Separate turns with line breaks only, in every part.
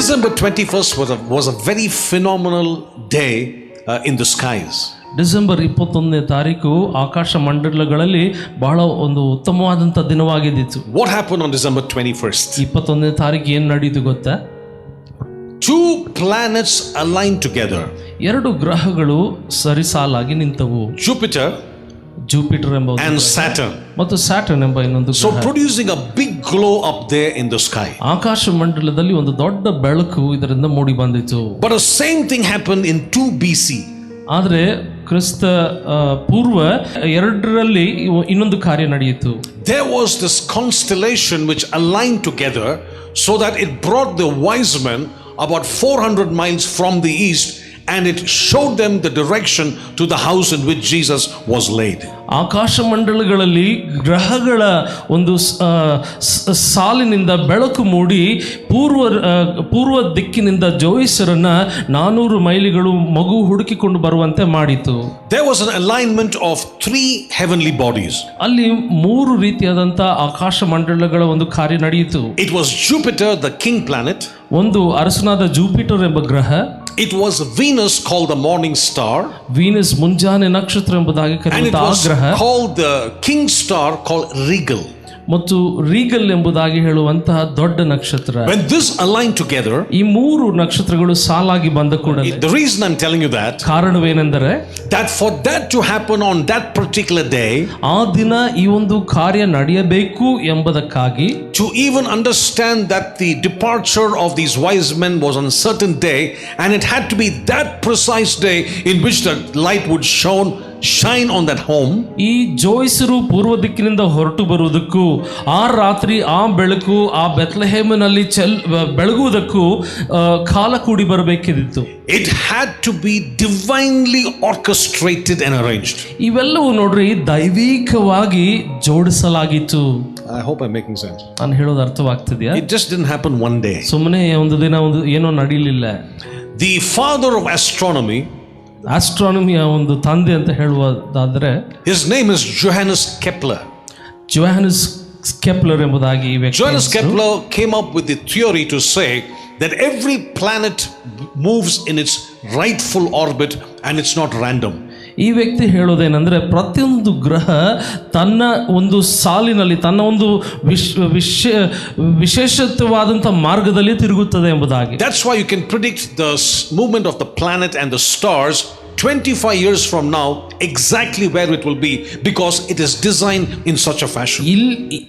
December 21st was a very phenomenal day in the skies.
December 21ನೇ ತಾರೀಕು ಆಕಾಶ ಮಂಡಲಗಳಲ್ಲಿ ಬಹಳ ಒಂದು ಉತ್ತಮವಾದಂಥ ದಿನವಾಗಿದ್ದಿತ್ತು.
What happened on December 21st?
21ನೇ ತಾರೀಕು ಏನು ನಡೀತು ಗೊತ್ತಾ?
2 planets aligned together.
2 ಗ್ರಹಗಳು ಸರಿಸಾಲಾಗಿ ನಿಂತವು. ಜೂಪಿಟರ್ ಎಂಬ
and Saturn.
ಮತ್ತು ಸ್ಯಾಟರ್ನ್ ಎಂಬ ಇನ್ನೊಂದು
So producing a big glow up there in the sky.
ಆಕಾಶ ಮಂಡಲದಲ್ಲಿ ಒಂದು ದೊಡ್ಡ ಬೆಳಕು ಇದರಿಂದ ಮೂಡಿ ಬಂದಿತು.
But the same thing happened in 2 BC.
ಆದರೆ ಕ್ರಿಸ್ತ ಪೂರ್ವ 2ರಲ್ಲಿ ಇನ್ನೊಂದು ಕಾರ್ಯ ನಡೆಯಿತು.
There was this constellation which aligned together so that it brought the wise men about 400 miles from the east, and it showed them the direction to the house in which Jesus was laid.
ಆಕಾಶ ಮಂಡಲಗಳಲ್ಲಿ ಗ್ರಹಗಳ ಒಂದು ಸಾಲಿನಿಂದ ಬೆಳಕು ಮೂಡಿ ಪೂರ್ವ ದಿಕ್ಕಿನಿಂದ ಜೋಯಿಸರನ್ನ 400 ಮೈಲಿಗಳು ಮಗು ಹುಡುಕಿಕೊಂಡು ಬರುವಂತೆ ಮಾಡಿತು.
There was an alignment of 3 heavenly bodies.
ಅಲ್ಲಿ 3 ರೀತಿಯಾದಂಥ ಆಕಾಶ ಮಂಡಲಗಳ ಒಂದು ಕಾರ್ಯ ನಡೆಯಿತು.
It was Jupiter, the king planet.
ಒಂದು ಅರಸನಾದ ಜೂಪಿಟರ್ ಎಂಬ ಗ್ರಹ.
It was Venus, called the morning star.
Venus ಮುಂಜಾನೆ ನಕ್ಷತ್ರ ಎಂಬುದಾಗಿ ಕರೆಯುವಂತಹ ಗ್ರಹ.
Called the king star, called Regal.
ಮತ್ತು ರೀಗಲ್ ಎಂಬುದಾಗಿ ಹೇಳುವಂತಹ ದೊಡ್ಡ ನಕ್ಷತ್ರ.
When this aligned together,
ಈ 3 ನಕ್ಷತ್ರಗಳು ಸಾಲಾಗಿ ಬಂದ ಕೂಡಲೇ,
the reason I'm telling you that,
ಕಾರಣವೇನೆಂದರೆ
that for that to happen on that particular day,
ಆ ದಿನ ಈ ಒಂದು ಕಾರ್ಯ ನಡೆಯಬೇಕು ಎಂಬುದಕ್ಕಾಗಿ,
to even understand that the departure of these wise men was on a certain day, and it had to be that precise day in which the light would shine on that home.
ಈ ಜೋಯಿಸರು ಪೂರ್ವ ದಿಕ್ಕಿನಿಂದ ಹೊರಟು ಬರುವುದಕ್ಕೂ ಆ ರಾತ್ರಿ ಆ ಬೆಳಕು ಆ ಬೆತ್ಲೆಹೇಮಿನಲ್ಲಿ ಬೆಳಗುವುದಕ್ಕೂ ಕಾಲ ಕೂಡಿ ಬರಬೇಕಿತ್ತು.
It had to be divinely orchestrated and arranged.
ಇವೆಲ್ಲವೂ ನೋಡ್ರಿ ದೈವಿಕವಾಗಿ ಜೋಡಿಸಲಾಗಿತ್ತು.
I hope I'm making sense.
ನಾನು ಹೇಳೋದು ಅರ್ಥವಾಗ್ತಿದೆಯಾ?
It just didn't happen one day.
ಸುಮ್ಮನೆ ಒಂದು ದಿನ ಒಂದು ಏನೋ ನಡೀಲಿಲ್ಲ.
The father of astronomy,
ಆಸ್ಟ್ರಾನಮಿಯ ಒಂದು ತಂದೆ ಅಂತ ಹೇಳುವುದಾದರೆ,
his name is Johannes Kepler.
Johannes Kepler ಎಂಬುದಾಗಿ
Johannes Kepler came up with the theory to say that every planet moves in its rightful orbit and it's not random.
ಈ ವ್ಯಕ್ತಿ ಹೇಳೋದೇನೆಂದ್ರೆ, ಪ್ರತಿಯೊಂದು ಗ್ರಹ ತನ್ನ ಒಂದು ಸಾಲಿನಲ್ಲಿ ತನ್ನ ಒಂದು ವಿಶೇಷವಾದಂಥ ಮಾರ್ಗದಲ್ಲಿ ತಿರುಗುತ್ತದೆ ಎಂಬುದಾಗಿ.
That's why you can predict the movement of the planet and the stars 25 years from now, exactly where it will be, because it is designed in such a fashion.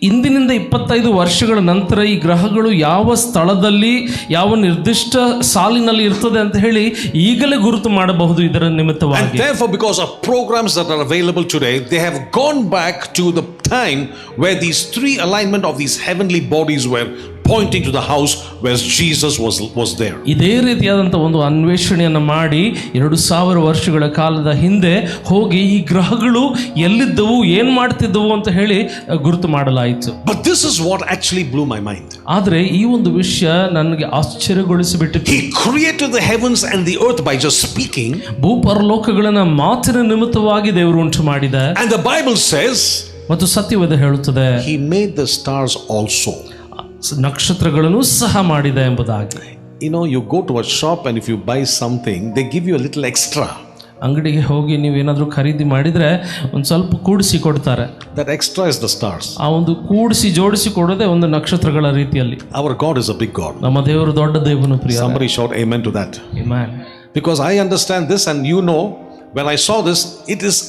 ಇಂದಿನಿಂದ 25 ವರ್ಷಗಳ ನಂತರ ಈ ಗ್ರಹಗಳು ಯಾವ ಸ್ಥಳದಲ್ಲಿ ಯಾವ ನಿರ್ದಿಷ್ಟ ಸಾಲಿನಲ್ಲಿ ಇರ್ತದೆ ಅಂತ ಹೇಳಿ ಈಗಲೇ ಗುರುತು ಮಾಡಬಹುದು ಇದರ ನಿಮಿತ್ತವಾಗಿ.
And therefore, because of programs that are available today, they have gone back to the time where these 3 alignment of these heavenly bodies were pointing to the house where Jesus was there.
ಇದೇ ರೀತಿಯಾದಂಥ ಒಂದು ಅನ್ವೇಷಣೆಯನ್ನು ಮಾಡಿ 2000 ವರ್ಷಗಳ ಕಾಲದ ಹಿಂದೆ ಹೋಗಿ ಈ ಗ್ರಹಗಳು ಎಲ್ಲಿದ್ದವು ಏನ್ ಮಾಡ್ತಿದ್ದವು ಅಂತ ಹೇಳಿ ಗುರುತು ಮಾಡಲಾಯಿತು.
But this is what actually blew my mind.
ಆದರೆ ಈ ಒಂದು ವಿಷಯ ನನಗೆ ಆಶ್ಚರ್ಯಗೊಳಿಸಿಬಿಟ್ಟಿತು.
He created the heavens and the earth by just speaking.
ಭೂಪರಲೋಕಗಳನ್ನ ಮಾತಿನ ನಿಮಿತ್ತವಾಗಿ ದೇವರು ಉಂಟು ಮಾಡಿದ.
And the Bible says,
ಮತ್ತು ಸತ್ಯವೇದ ಹೇಳುತ್ತದೆ,
he made the stars also.
ನಕ್ಷತ್ರಗಳನ್ನು ಸಹ ಮಾಡಿದ ಎಂಬುದಾಗಿ.
You know, you go to a shop and if you buy something, they give you a little extra.
ಅಂಗಡಿಗೆ ಹೋಗಿ ನೀವೇನಾದರೂ ಖರೀದಿ ಮಾಡಿದ್ರೆ ಒಂದು ಸ್ವಲ್ಪ ಕೂಡಿಸಿ ಕೊಡ್ತಾರೆ.
That extra is the stars.
ಆ ಒಂದು ಕೂಡಿಸಿ ಜೋಡಿಸಿ ಕೊಡೋದೇ ಒಂದು ನಕ್ಷತ್ರಗಳ ರೀತಿಯಲ್ಲಿ.
Our God is a big God.
ನಮ್ಮ ದೇವರು ದೊಡ್ಡ ದೇವನು ಪ್ರಿಯ.
Somebody shout amen to that.
Amen.
Because I understand this, and you know, when I saw this, it is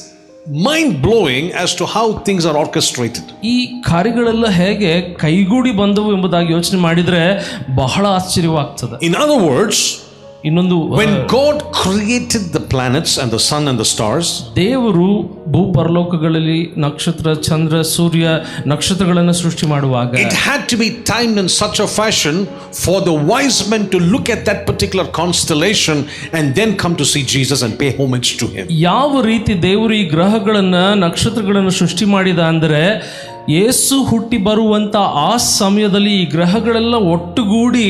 mind blowing as to how things are orchestrated.
ಈ ಕಾರ್ಯಗಳೆಲ್ಲ ಹೇಗೆ ಕೈಗೂಡಿ ಬಂದವು ಎಂಬುದಾಗಿ ಯೋಚನೆ ಮಾಡಿದ್ರೆ ಬಹಳ ಆಶ್ಚರ್ಯವಾಗ್ತದೆ.
In other words,
ಇನ್ನೊಂದು,
when God created the planets and the sun and the stars,
ದೇವರು ಭೂಪರಲೋಕಗಳಲ್ಲಿ ನಕ್ಷತ್ರ, ಚಂದ್ರ, ಸೂರ್ಯ, ನಕ್ಷತ್ರಗಳನ್ನು ಸೃಷ್ಟಿ ಮಾಡುವಾಗ
it had to be timed in such a fashion for the wise men to look at that particular constellation and then come to see Jesus and pay homage to him.
ಯಾವ ರೀತಿ ದೇವರು ಈ ಗ್ರಹಗಳನ್ನ ನಕ್ಷತ್ರಗಳನ್ನು ಸೃಷ್ಟಿ ಮಾಡಿದ ಅಂದರೆ ಯೇಸು ಹುಟ್ಟಿ ಬರುವಂತ ಆ ಸಮಯದಲ್ಲಿ ಈ ಗ್ರಹಗಳೆಲ್ಲ ಒಟ್ಟುಗೂಡಿ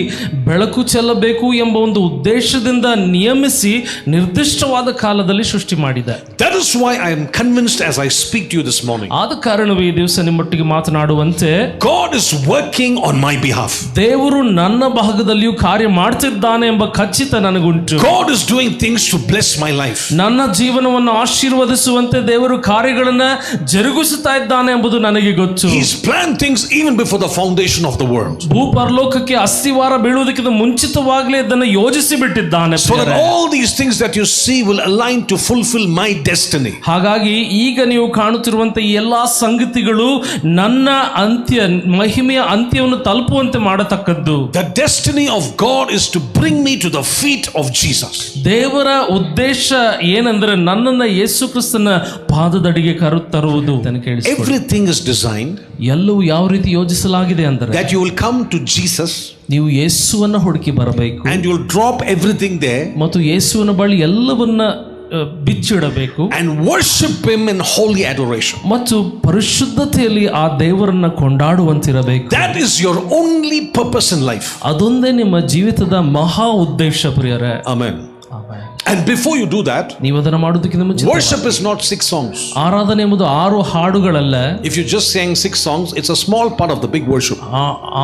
ಬೆಳಕು ಚೆಲ್ಲಬೇಕು ಎಂಬ ಒಂದು ಉದ್ದೇಶದಿಂದ ನಿಯಮಿಸಿ ನಿರ್ದಿಷ್ಟವಾದ ಕಾಲದಲ್ಲಿ ಸೃಷ್ಟಿ ಮಾಡಿದೆ.
That is why I am convinced as I speak to you this morning.
ಆದ ಕಾರಣವೇ ಈ ದಿವಸ ನಿಮ್ಮೊಟ್ಟಿಗೆ ಮಾತನಾಡುವಂತೆ
God is working on my behalf.
ದೇವರು ನನ್ನ ಭಾಗದಲ್ಲಿಯೂ ಕಾರ್ಯ ಮಾಡ್ತಿದ್ದಾನೆ ಎಂಬ ಖಚಿತ ನನಗುಂಟು.
God is doing things to bless my life.
ನನ್ನ ಜೀವನವನ್ನು ಆಶೀರ್ವದಿಸುವಂತೆ ದೇವರು ಕಾರ್ಯಗಳನ್ನ ಜರುಗಿಸುತ್ತಾ ಇದ್ದಾನೆ ಎಂಬುದು ನನಗೆ ಗೊತ್ತು.
He's planned things even before the foundation of the world.
ಭೂಪರಲೋಕಕ್ಕೆ ಅಸ್ತಿವಾರ ಬೀಳುವುದಕ್ಕಿಂತ ಮುಂಚಿತವಾಗಲೇ ಇದನ್ನು ಯೋಜಿಸಿ ಬಿಟ್ಟಿದ್ದಾನೆ.
So that all these things that you see will align to fulfill my destiny.
ಹಾಗಾಗಿ ಈಗ ನೀವು ಕಾಣುತ್ತಿರುವಂತಹ ಈ ಎಲ್ಲಾ ಸಂಗತಿಗಳು ನನ್ನ ಅಂತ್ಯ ಮಹಿಮೆಯ ಅಂತ್ಯವನ್ನು ತಲುಪುವಂತೆ ಮಾಡತಕ್ಕದ್ದು.
The destiny of God is to bring me to the feet of Jesus.
ದೇವರ ಉದ್ದೇಶ ಏನಂದ್ರೆ ನನ್ನನ್ನ ಯೇಸು ಕ್ರಿಸ್ತನ ಪಾದದಡಿಗೆ ತರುವುದು.
Everything is designed
ಎಲ್ಲವೂ ಯಾವ ರೀತಿ ಯೋಜಿಸಲಾಗಿದೆ ಅಂದರೆ
that you will come to Jesus
ನೀವು ಯೇಸುವನ್ನ ಹುಡುಕಿ ಬರಬೇಕು
and you will drop everything there
ಮತ್ತು ಯೇಸುವಿನ ಬಳಿ ಎಲ್ಲವನ್ನ ಬಿಚ್ಚಿಡಬೇಕು
and worship him in holy adoration.
ಮತ್ತು ಪರಿಶುದ್ಧತೆಯಲ್ಲಿ ಆ ದೇವರನ್ನ ಕೊಂಡಾಡುವಂತಿರಬೇಕು.
That is your only purpose in life.
ಅದೊಂದೇ ನಿಮ್ಮ ಜೀವಿತದ ಮಹಾ ಉದ್ದೇಶ ಪ್ರಿಯರೇ.
Amen. And before you do that,
ನೀವು ಅದನ್ನು ಮಾಡೋದಕ್ಕಿಂತ ಮುಂಚೆ
worship is not 6 songs.
ಆರಾಧನೆ ಎಂಬುದು 6 ಹಾಡುಗಳಲ್ಲ.
If you just sang 6 songs, it's a small part of the big worship.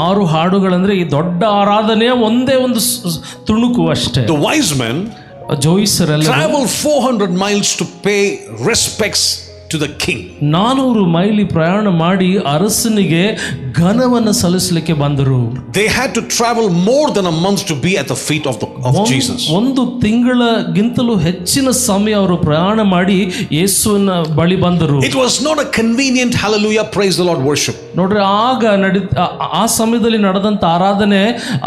6 ಹಾಡುಗಳಂದ್ರೆ ಈ ದೊಡ್ಡ ಆರಾಧನೆಯ ಒಂದೇ ಒಂದು ತುಣುಕು ಅಷ್ಟೇ.
The wise men travel 400 miles to pay respects to the king.
400 mile ಪ್ರಯಾಣ ಮಾಡಿ ಅರಸನಿಗೆ ಘನವನ್ನು ಸಲ್ಲಿಸಲಿಕ್ಕೆ ಬಂದರು.
They had to travel more than a month to be at the feet of Jesus.
ಒಂದು ತಿಂಗಳಗಿಂತಲೂ ಹೆಚ್ಚಿನ ಸಮಯ ಅವರು ಪ್ರಯಾಣ ಮಾಡಿ ಯೇಸುವಿನ ಬಳಿ ಬಂದರು.
It was not a convenient hallelujah praise the Lord worship.
ನೋಡ್ರಿ, ಆಗ ಆ ಸಮಯದಲ್ಲಿ ನಡೆದಂತ ಆರಾಧನೆ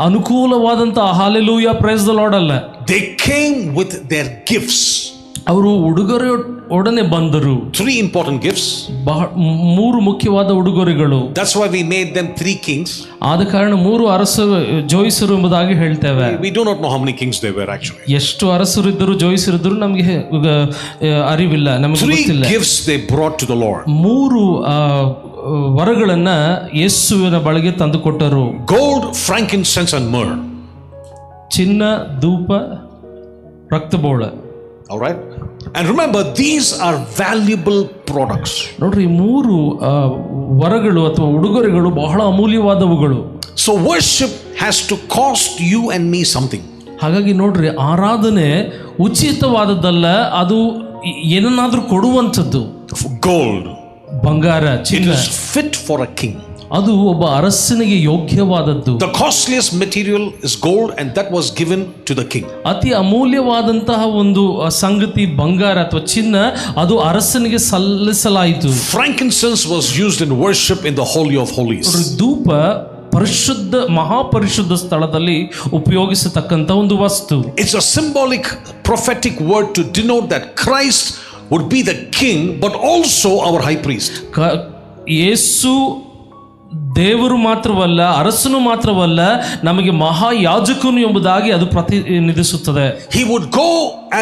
ಅನುಕೂಲವಾದಂತ ಹಾಲೆಲೂಯಾ ಪ್ರೈಸ್ ದ ಲಾರ್ಡ್ ಅಲ್ಲ.
They came with their gifts.
ಅವರು ಉಡುಗೊರೆ ಒಡನೆ ಬಂದರು.
3 important gifts.
3 ಮುಖ್ಯವಾದ ಉಡುಗೊರೆಗಳು.
That's why we made them 3 kings.
ಆದ ಕಾರಣ 3 ಅರಸರು ಜೋಯಿಸರು ಎಂಬುದಾಗಿ ಹೇಳ್ತೇವೆ.
We do not know how many kings there were actually.
ಎಷ್ಟು ಅರಸರು ಇದ್ದರು ಜೋಯಿಸರು ಇದ್ದರು ನಮಗೆ ಅರಿವಿಲ್ಲ, ನಮಗೆ ಗೊತ್ತಿಲ್ಲ.
3 gifts they brought to the Lord.
3 ವರಗಳನ್ನ ಯೇಸುವಿನ ಬಳಿಗೆ ತಂದುಕೊಟ್ಟರು.
Gold, frankincense and myrrh.
ಚಿನ್ನ, ಧೂಪ, ರಕ್ತಬೋಳ.
All right, and remember these are valuable products.
ನೋಡ್ರಿ, 3 ವರಗಳು ಅಥವಾ ಉಡುಗೊರೆಗಳು ಬಹಳ ಅಮೂಲ್ಯವಾದವುಗಳು.
So worship has to cost you and me something.
ಹಾಗಾಗಿ ನೋಡ್ರಿ, ಆರಾಧನೆ ಉಚಿತವಾದದ್ದಲ್ಲ, ಅದು ಏನನ್ನಾದ್ರೂ ಕೊಡುವಂಥದ್ದು.
Gold,
ಬಂಗಾರ, ಚಿನ್ನ,
it is fit for a king.
ಅದು ಒಬ್ಬ ಅರಸನಿಗೆ ಯೋಗ್ಯವಾದದ್ದು.
The costliest material is gold and that was given to the king.
ಅತಿ ಅಮೂಲ್ಯವಾದಂತಹ ಒಂದು ಸಂಗತಿ ಬಂಗಾರ ಅಥವಾ ಚಿನ್ನ, ಅದು ಅರಸನಿಗೆ ಸಲ್ಲಿಸಲಾಯಿತು.
Frankincense was used in worship in the holy of holies.
ಧೂಪ ಪರಿಶುದ್ಧ ಮಹಾಪರಿಶುದ್ಧ ಸ್ಥಳದಲ್ಲಿ ಉಪಯೋಗಿಸತಕ್ಕಂತ ಒಂದು ವಸ್ತು.
It's a symbolic prophetic word to denote that Christ would be the king but also our high priest.
ಯೇಸು ದೇವರು ಮಾತ್ರವಲ್ಲ, ಅರಸನು ಮಾತ್ರವಲ್ಲ, ನಮಗೆ ಮಹಾಯಾಜಕನು ಎಂಬುದಾಗಿ ಅದು ಪ್ರತಿನಿಧಿಸುತ್ತದೆ.
He would go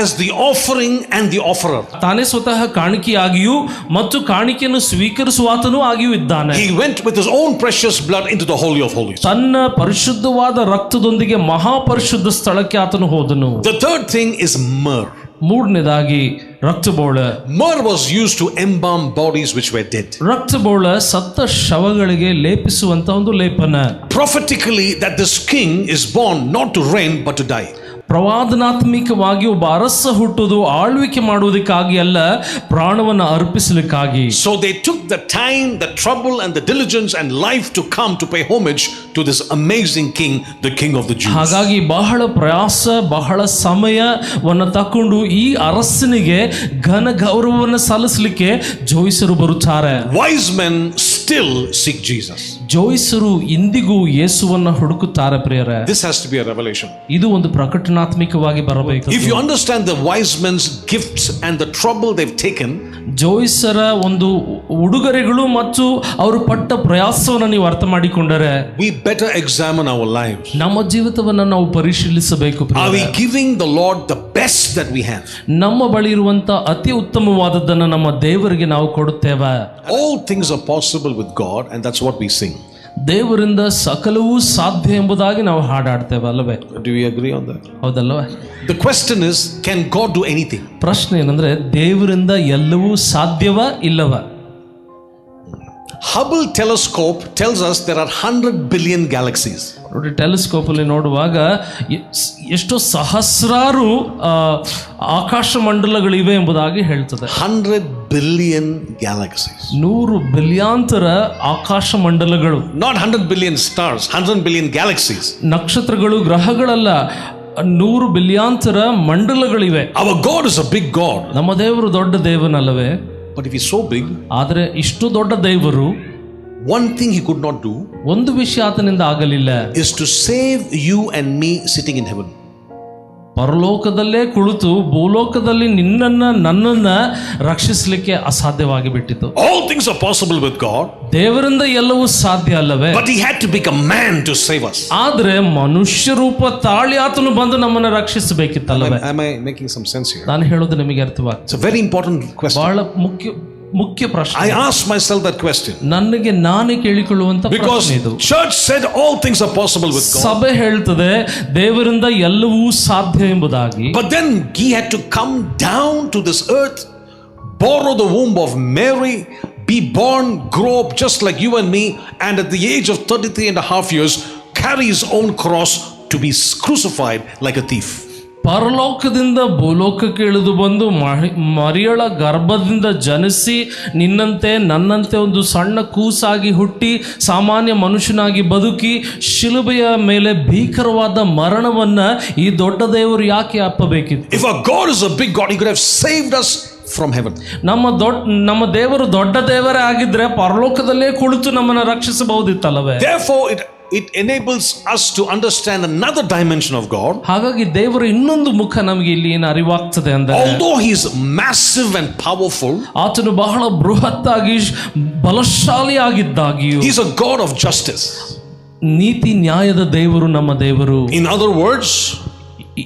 as the offering and the offerer.
ತಾನೇ ಸ್ವತಃ ಕಾಣಿಕೆಯಾಗಿಯೂ ಮತ್ತು ಕಾಣಿಕೆಯನ್ನು ಸ್ವೀಕರಿಸುವಾತನೂ ಆಗಿಯೂ ಇದ್ದಾನೆ.
He went with his own precious blood into the holy of holies.
ತನ್ನ ಪರಿಶುದ್ಧವಾದ ರಕ್ತದೊಂದಿಗೆ ಮಹಾಪರಿಶುದ್ಧ ಸ್ಥಳಕ್ಕೆ ಆತನು ಹೋದನು.
The third thing is myrrh.
ಮೂರನೇದಾಗಿ ರಕ್ತಬೋಳ.
Myrrh was used to embalm bodies which were dead.
ರಕ್ತಬೋಳ ಸತ್ತ ಶವಗಳಿಗೆ ಲೇಪಿಸುವಂತ ಒಂದು ಲೇಪನ.
Prophetically that this king is born not to reign but to die.
ಪ್ರವಾದನಾತ್ಮಿಕವಾಗಿ ಒಬ್ಬ ಅರಸ ಹುಟ್ಟುವುದು ಆಳ್ವಿಕೆ ಮಾಡುವುದಕ್ಕಾಗಿ ಅಲ್ಲ, ಪ್ರಾಣವನ್ನು ಅರ್ಪಿಸಲಿಕ್ಕಾಗಿ.
So they took the time, the trouble and the diligence and life to come to pay homage to this amazing king, the king of the Jews.
ಹಾಗಾಗಿ ಬಹಳ ಪ್ರಯಾಸ, ಬಹಳ ಸಮಯವನ್ನು ತಕೊಂಡು ಈ ಅರಸನಿಗೆ ಘನ ಗೌರವವನ್ನು ಸಲ್ಲಿಸಲಿಕ್ಕೆ ಜೋಯಿಸರು ಬರುತ್ತಾರೆ.
Wise men still seek Jesus.
ಜೋಯಿಸರು ಇಂದಿಗೂ ಯೇಸುವನ್ನ ಹುಡುಕುತ್ತಾರೆ ಪ್ರಿಯರೇ.
This has to be a revelation.
ಇದು ಒಂದು ಪ್ರಕಟನಾತ್ಮಕವಾಗಿ ಬರಬೇಕು.
If you understand the wise men's gifts and the trouble they've taken,
ಜೋಯಿಸರ ಒಂದು ಉಡುಗೊರೆಗಳು ಮತ್ತು ಅವರು ಪಟ್ಟ ಪ್ರಯಾಸವನ್ನು ನೀವು ಅರ್ಥ ಮಾಡಿಕೊಂಡರೆ,
we better examine our lives.
ನಮ್ಮ ಜೀವಿತವನ್ನು ನಾವು ಪರಿಶೀಲಿಸಬೇಕು.
Are we giving the Lord the best that we have?
ನಮ್ಮ ಬಳಿ ಇರುವಂತ ಅತಿ ಉತ್ತಮವಾದದ್ದನ್ನು ನಮ್ಮ ದೇವರಿಗೆ ನಾವು ಕೊಡುತ್ತೇವೆ.
All things are possible with God, and that's what we sing.
ದೇವರಿಂದ ಸಕಲವೂ ಸಾಧ್ಯ ಎಂಬುದಾಗಿ ನಾವು ಹಾಡಾಡ್ತೇವೆ ಅಲ್ಲವೇ?
Do we agree on that?
ಹೌದಲ್ವೇ?
The question is, can God do anything?
ಪ್ರಶ್ನೆ ಏನಂದ್ರೆ, ದೇವರಿಂದ ಎಲ್ಲವೂ ಸಾಧ್ಯವ ಇಲ್ಲವ?
Hubble telescope tells us there are 100 billion galaxies.
ನೋಡಿ, ಟೆಲಿಸ್ಕೋಪ್ ಅಲ್ಲಿ ನೋಡುವಾಗ ಎಷ್ಟೋ ಸಹಸ್ರಾರು ಆಕಾಶ ಮಂಡಲಗಳಿವೆ ಎಂಬುದಾಗಿ ಹೇಳ್ತದೆ.
100 billion galaxies.
100 ಬಿಲಿಯಾಂತರ Akash ಮಂಡಲಗಳು.
Not 100 billion stars, 100 billion galaxies.
ನಕ್ಷತ್ರಗಳು, ಗ್ರಹಗಳಲ್ಲ, 100 ಬಿಲಿಯಾಂತರ ಮಂಡಲಗಳಿವೆ.
Our God is a big God.
ನಮ್ಮ ದೇವರು ದೊಡ್ಡ ದೇವನಲ್ಲವೇ?
But if he's so big,
ಆದರೆ ಇಷ್ಟು ದೊಡ್ಡ ದೇವರು,
one thing he could not do
ಒಂದು ವಿಷಯ ಆತನಿಂದ ಆಗಲಿಲ್ಲ,
is to save you and me sitting in heaven.
ಪರಲೋಕದಲ್ಲೇ ಕುಳಿತು ಭೂಲೋಕದಲ್ಲಿ ನನ್ನನ್ನ ರಕ್ಷಿಸಲಿಕ್ಕೆ ಅಸಾಧ್ಯವಾಗಿ ಬಿಟ್ಟಿತು.
All things are possible with God.
ದೇವರಿಂದ ಎಲ್ಲವೂ ಸಾಧ್ಯ ಅಲ್ಲವೇ?
But he had to become man to save us.
ಆದ್ರೆ ಮನುಷ್ಯ ರೂಪ ತಾಳಿ ಆತನು ಬಂದು ನಮ್ಮನ್ನ ರಕ್ಷಿಸಬೇಕಿತ್ತಲ್ಲವೇ?
Am I making some sense here?
ನಾನು ಹೇಳೋದು ನಿಮಗೆ ಅರ್ಥವಾಗ್ತದೆ.
It's a very important question.
ಬಹಳ ಮುಖ್ಯ ಪ್ರಶ್ನೆ.
I asked myself that question.
ನನಗೆ ನಾನೇ ಕೇಳಿಕೊಳ್ಳುವಂತ ಪ್ರಶ್ನೆ ಇದು.
Because church said all things are possible with God.
ಸಭೆ ಹೇಳ್ತದೆ ದೇವರಿಂದ ಎಲ್ಲವೂ ಸಾಧ್ಯ ಎಂಬುದಾಗಿ.
But then he had to come down to this earth, borrow the womb of Mary, be born, grow up just like you and me, and at the age of 33 and a half years, carry his own cross to be crucified like a thief.
ಪರಲೋಕದಿಂದ ಭೂಲೋಕಕ್ಕೆ ಇಳಿದು ಬಂದು ಮರಿಯಳ ಗರ್ಭದಿಂದ ಜನಿಸಿ ನಿನ್ನಂತೆ ನನ್ನಂತೆ ಒಂದು ಸಣ್ಣ ಕೂಸಾಗಿ ಹುಟ್ಟಿ ಸಾಮಾನ್ಯ ಮನುಷ್ಯನಾಗಿ ಬದುಕಿ ಶಿಲುಬೆಯ ಮೇಲೆ ಭೀಕರವಾದ ಮರಣವನ್ನ ಈ ದೊಡ್ಡ ದೇವರು ಯಾಕೆ ಅಪ್ಪಬೇಕಿತ್ತು?
If our God is a big God, he could have saved us from heaven.
ನಮ್ಮ ದೇವರು ದೊಡ್ಡ ದೇವರೇ ಆಗಿದ್ರೆ ಪರಲೋಕದಲ್ಲೇ ಕುಳಿತು ನಮ್ಮನ್ನು ರಕ್ಷಿಸಬಹುದಿತ್ತಲ್ಲವೇ?
Therefore it enables us to understand another dimension of God.
ಹಾಗಾಗಿ ದೇವರ ಇನ್ನೊಂದು ಮುಖ ನಮಗೆ ಇಲ್ಲಿ ಏನು ಅರಿವಾಗ್ತದೆ ಅಂದ್ರೆ,
although he is massive and powerful,
ಆತನು ಬಹಳ ಬೃಹತ್ತಾಗಿ ಬಲಶಾಲಿ ಆಗಿದ್ದಾಗಿಯೂ,
he is a God of justice.
ನೀತಿ ನ್ಯಾಯದ ದೇವರು ನಮ್ಮ ದೇವರು.
In other words,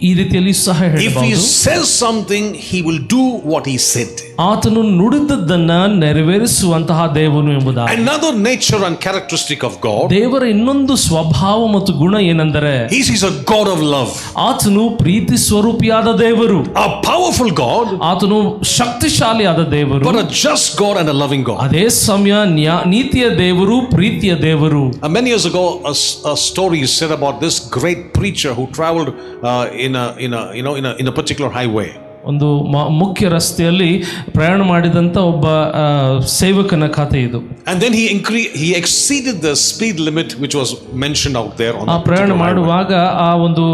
ಈ ರೀತಿಯಲ್ಲಿ ಸಹ
if he
ಹೇಳಬಹುದು,
says something, he will do what he said.
ಆತನು ನುಡಿದದ್ದನ್ನ ನೆರವೇರಿಸುವಂತಹ ದೇವನು ಎಂಬುದಾಗಿ.
Another nature and characteristic of God,
ದೇವರ ಇನ್ನೊಂದು ಸ್ವಭಾವ ಮತ್ತು ಗುಣ ಏನೆಂದರೆ,
he is a God of love.
ಆತನು ಪ್ರೀತಿ ಸ್ವರೂಪಿಯಾದ ದೇವರು.
A powerful God,
ಆತನು ಶಕ್ತಿಶಾಲಿಯಾದ ದೇವರು,
but a just God and a loving God.
ಅದೇ ಸಮಯ ನೀತಿಯ ದೇವರು, ಪ್ರೀತಿಯ ದೇವರು.
Many years ago, a story is said about this great preacher who traveled in a particular highway.
ಒಂದು ಮುಖ್ಯ ರಸ್ತೆಯಲ್ಲಿ ಪ್ರಯಾಣ ಮಾಡಿದಂತ ಒಬ್ಬ ಸೇವಕನ ಕಥೆ ಇದು.
And then he exceeded the speed limit which was mentioned out there on
ಆ ಪ್ರಯಾಣ ಮಾಡುವಾಗ ಆ ಒಂದು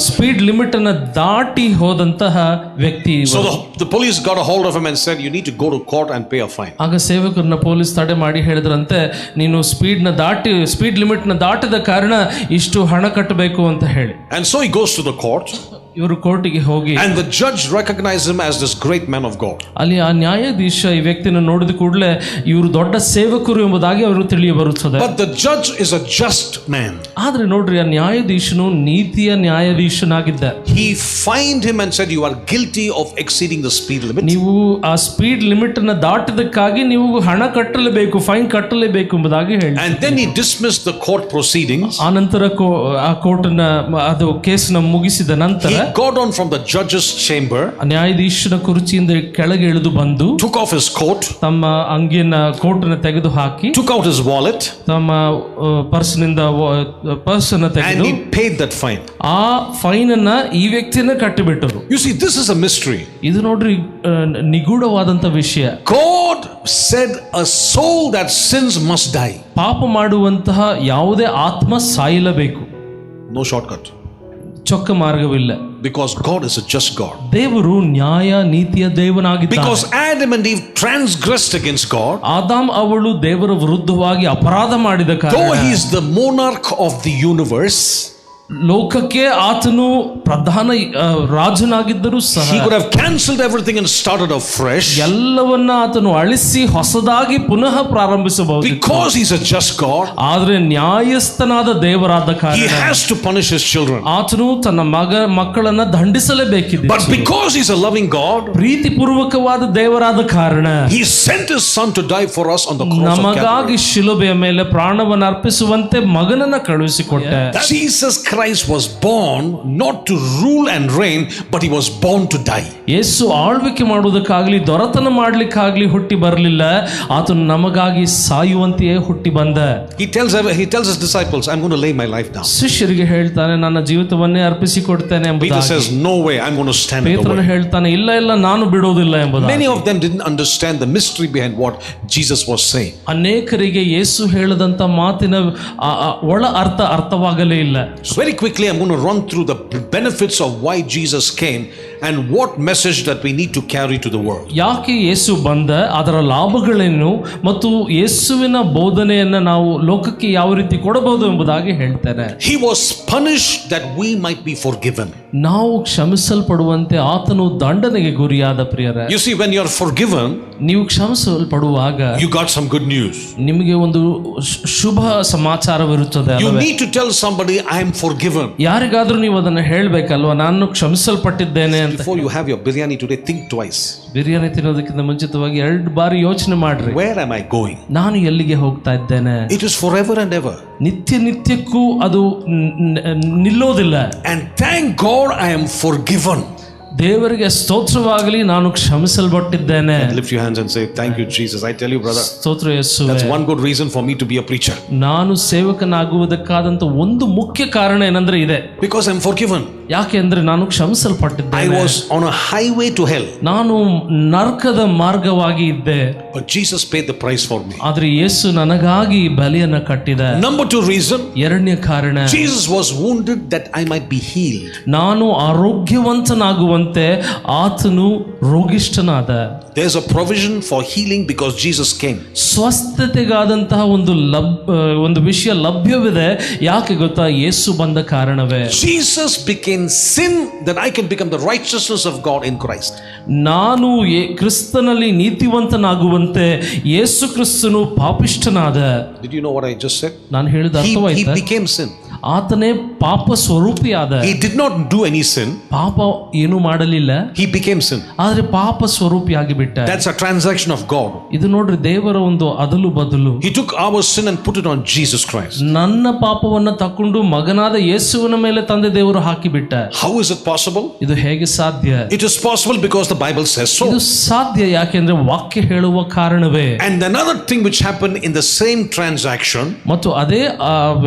ಸ್ಪೀಡ್ ಲಿಮಿಟ್ ಅನ್ನು ದಾಟಿ ಹೋದಂತಹ ವ್ಯಕ್ತಿ.
So the police got a hold of him and said, you need to go to court and pay a fine.
ಆಗ ಸೇವಕರನ್ನ ಪೊಲೀಸ್ ತಡೆ ಮಾಡಿ ಹೇಳಿದ್ರಂತೆ, ನೀನು ಸ್ಪೀಡ್ ಲಿಮಿಟ್ ನ ದಾಟಿದ ಕಾರಣ ಇಷ್ಟು ಹಣ ಕಟ್ಟಬೇಕು ಅಂತ ಹೇಳಿ.
And so he goes to the court.
ಇವರು ಕೋರ್ಟಿಗೆ ಹೋಗಿ,
and the judge recognized him as this great man of God.
ಅಲ್ಲಿ ಆ ನ್ಯಾಯಾಧೀಶ ಈ ವ್ಯಕ್ತಿಯನ್ನು ನೋಡಿದ ಕೂಡಲೇ ಇವರು ದೊಡ್ಡ ಸೇವಕರು ಎಂಬುದಾಗಿ ಅವರು ತಿಳಿಯ ಬರುತ್ತದೆ.
But the judge is a just man.
ಆದ್ರೆ ನೋಡ್ರಿ, ಆ ನ್ಯಾಯಾಧೀಶನು ನೀತಿಯ ನ್ಯಾಯಾಧೀಶನಾಗಿದ್ದ.
He fined him and said, you are guilty of exceeding the speed limit.
ನೀವು ಆ ಸ್ಪೀಡ್ ಲಿಮಿಟ್ ಅನ್ನು ದಾಟಿದಕ್ಕಾಗಿ ನೀವು ಹಣ ಕಟ್ಟಲೇಬೇಕು, ಫೈನ್ ಕಟ್ಟಲೇಬೇಕು ಎಂಬುದಾಗಿ ಹೇಳಿ.
And then he dismissed the court proceedings.
ಆ ನಂತರ ಆ ಕೋರ್ಟ್ನ ಅದು ಕೇಸ್ನ ಮುಗಿಸಿದ ನಂತರ
he got on from the judge's chamber,
ನ್ಯಾಯಾಧೀಶನ ಕುರ್ಚಿಯಿಂದ ಕೆಳಗೆ ಇಳಿದು ಬಂದು
took off his coat,
ತಮ್ಮ ಅಂಗಿಯನ್ನ ಕೋಟನ್ನು ತೆಗೆದು ಹಾಕಿ,
took out his wallet,
ತಮ್ಮ ಪರ್ಸ್ನಿಂದ ಪರ್ಸನ್ನು ತೆಗೆದು,
and he paid that fine.
ಆ ಫೈನ್ ಅನ್ನ ಈ ವ್ಯಕ್ತಿಯನ್ನ ಕಟ್ಟಿಬಿಟ್ಟರು.
You see, this is a mystery.
ಇದು ನೋಡ್ರಿ ನಿಗೂಢವಾದಂತ ವಿಷಯ.
God said a soul that sins must die.
ಪಾಪ ಮಾಡುವಂತಹ ಯಾವುದೇ ಆತ್ಮ ಸಾಯಲೇಬೇಕು.
No shortcut.
ಚೊಕ್ಕ ಮಾರ್ಗವಿಲ್ಲ.
Because God is a just God.
ದೇವರು ನ್ಯಾಯ ನೀತಿಯ ದೇವನಾಗಿದ್ದಾನೆ.
Because Adam and Eve transgressed against God.
Adam ಅವಳು ದೇವರ ವಿರುದ್ಧವಾಗಿ ಅಪರಾಧ ಮಾಡಿದ ಕಾರಣ,
Though he is the monarch of the universe,
ಲೋಕಕ್ಕೆ ಆತನು ಪ್ರಧಾನ ರಾಜನಾಗಿದ್ದರೂ ಸಹ
he could have cancelled everything and started afresh.
ಎಲ್ಲವನ್ನ ಆತನು ಅಳಿಸಿ ಹೊಸದಾಗಿ ಪುನಃ ಪ್ರಾರಂಭಿಸಬಹುದು.
Because he's a just God,
ಆದ್ರೆ ನ್ಯಾಯಸ್ಥನಾದ ದೇವರಾದ
he
ಕಾರಣ
has to punish his children.
ಆತನು ತನ್ನ ಮಕ್ಕಳನ್ನ ದಂಡಿಸಲೇಬೇಕಿದೆ.
But because he's a loving God,
ಪ್ರೀತಿಪೂರ್ವಕವಾದ ದೇವರಾದ ಕಾರಣ
he sent his son to die for us on the cross of
ನಮಗಾಗಿ
Calvary.
ಶಿಲುಬೆಯ ಮೇಲೆ ಪ್ರಾಣವನ್ನು ಅರ್ಪಿಸುವಂತೆ ಮಗನನ್ನ ಕಳುಹಿಸಿಕೊಟ್ಟ.
Jesus Christ was born not to rule and reign, but he was born to die.
ಯೇಸು ಆಳ್ವಿಕೆ ಮಾಡುವುದಕ್ಕಾಗ್ಲಿ ದೊರೆತನ ಮಾಡ್ಲಿಕ್ಕಾಗ್ಲಿ ಹುಟ್ಟಿ ಬರಲಿಲ್ಲ, ಆತನು ನಮಗಾಗಿ ಸಾಯುವಂತೆಯೇ ಹುಟ್ಟಿ ಬಂದ.
He tells his disciples, I'm going to lay my life down.
ಶಿಷ್ಯರಿಗೆ ಹೇಳ್ತಾನೆ, ನನ್ನ ಜೀವಿತವನ್ನೇ ಅರ್ಪಿಸಿಕೊಡ್ತೇನೆ
Peter
ಎಂಬುದಾಗಿ.
says, no way, I'm going to stand in the
ಪೇತ್ರನು
way.
ಹೇಳ್ತಾನೆ, ಇಲ್ಲ ಇಲ್ಲ, ನಾನು ಬಿಡುವುದಿಲ್ಲ ಎಂಬುದಾಗಿ.
Many of them didn't understand the mystery behind what Jesus was saying.
ಅನೇಕರಿಗೆ ಯೇಸು ಹೇಳದಂತ ಮಾತಿನ ಒಳ ಅರ್ಥವಾಗಲೇ ಇಲ್ಲ.
Very quickly, I'm going to run through the benefits of why Jesus came and what message that we need to carry to the world.
ಯಾಕೆ ಯೇಸು ಬಂದ, ಅದರ ಲಾಭಗಳೇನು ಮತ್ತು ಯೇಸುವಿನ ಬೋಧನೆಯನ್ನ ನಾವು ಲೋಕಕ್ಕೆ ಯಾವ ರೀತಿ ಕೊಡಬಹುದು ಎಂಬುದಾಗಿ ಹೇಳ್ತೇನೆ.
He was punished that we might be forgiven.
ನಾವು ಕ್ಷಮಿಸಲ್ಪಡುವಂತೆ ಆತನು ದಂಡನೆಗೆ ಗುರಿಯಾದ. ಪ್ರಿಯರೇ,
You see, when you're forgiven,
ನೀವು ಕ್ಷಮಿಸಲ್ಪಡುವಾಗ
you got some good news.
ನಿಮಗೆ ಒಂದು ಶುಭ ಸಮಾಚಾರವಿರುತ್ತದೆ.
You need to tell somebody, I am forgiven.
ಯಾರಿಗಾದ್ರೂ ನೀವು ಅದನ್ನ ಹೇಳ್ಬೇಕಲ್ವಾ, ನಾನು ಕ್ಷಮಿಸಲ್ಪಟ್ಟಿದ್ದೇನೆ ಅಂತ.
Before you have your biryani today, think twice.
Biryani ತಿನ್ನೋದಕ್ಕಿಂತ ಮುಂಚಿತವಾಗಿ 2 ಬಾರಿ ಯೋಚನೆ ಮಾಡ್ರಿ,
Where am I going?
ನಾನು ಎಲ್ಲಿಗೆ ಹೋಗ್ತಾ ಇದ್ದೇನೆ.
It is forever and ever.
ನಿತ್ಯಕ್ಕೂ ಅದು ನಿಲ್ಲೋದಿಲ್ಲ.
And thank God I am forgiven.
ದೇವರಿಗೆ ಸ್ತೋತ್ರವಾಗಲಿ, ನಾನು ಕ್ಷಮಿಸಲ್ಪಟ್ಟಿದ್ದೇನೆ.
Lift your hands and say, thank you, Jesus. I tell you, brother,
ಸ್ತೋತ್ರ ಯೇಸುವೇ.
that's one good reason for me to be a preacher.
ನಾನು ಸೇವಕನಾಗುವುದಕ್ಕಾದಂತ ಒಂದು ಮುಖ್ಯ ಕಾರಣ ಏನಂದ್ರೆ ಇದೆ.
Because I'm forgiven.
ಯಾಕೆ ಅಂದ್ರೆ ನಾನು ಕ್ಷಮಿಸಲ್ಪಟ್ಟಿದ್ದೇನೆ.
I was on a highway to hell.
ನಾನು ನರಕದ ಮಾರ್ಗವಾಗಿ ಇದ್ದೆ.
But Jesus paid the price for me.
ಆದ್ರೆ ಯೇಸು ನನಗಾಗಿ ಬಲಿಯನ್ನ ಕಟ್ಟಿದ.
Number 2 reason.
ಎರಡನೇ ಕಾರಣ,
Jesus was wounded that I might be healed.
ನಾನು ಆರೋಗ್ಯವಂತನಾಗುವಂತೆ ಆತನು ರೋಗಿಷ್ಠನಾದ.
There's a provision for healing because Jesus came.
ಸ್ವಸ್ಥತೆಗಾದಂತಹ ಒಂದು ವಿಷಯ ಲಭ್ಯವಿದೆ. ಯಾಕೆ ಗೊತ್ತಾ? ಯೇಸು ಬಂದ ಕಾರಣವೇ.
Jesus became sin that I can become the righteousness of God in Christ.
ನಾನು ಕ್ರಿಸ್ತನಲ್ಲಿ ನೀತಿವಂತನಾಗುವಂತೆ ಯೇಸು ಕ್ರಿಸ್ತನು ಪಾಪಿಷ್ಠನಾದ.
Did you know what I just said?
ನಾನು ಹೇಳಿದ
He
ಅರ್ಥವಾಯ್ತಾ?
became sin.
ಆತನೇ ಪಾಪ ಸ್ವರೂಪಿಯಾದ.
He did not do any sin.
ಪಾಪ ಏನು ಮಾಡಲಿಲ್ಲ,
He became sin.
ಆದ್ರೆ ಪಾಪ ಸ್ವರೂಪಿಯಾಗಿ ಬಿಟ್ಟ.
That's a transaction of God.
ಇದು ನೋಡ್ರಿ, ದೇವರ ಒಂದು ಅದಲು ಬದಲು.
He took our sin and put it on Jesus Christ.
ನನ್ನ ಪಾಪವನ್ನ ತಕೊಂಡು ಮಗನಾದ ಯೇಸುವಿನ ಮೇಲೆ ತಂದೆ ದೇವರು ಹಾಕಿಬಿಟ್ಟ.
How is it possible?
ಇದು ಹೇಗೆ ಸಾಧ್ಯ?
It is possible because the Bible says so.
ಇದು ಸಾಧ್ಯ ಯಾಕೆಂದ್ರೆ ವಾಕ್ಯ ಹೇಳುವ ಕಾರಣವೇ.
And another thing which happened in the same transaction,
ಮತ್ತು ಅದೇ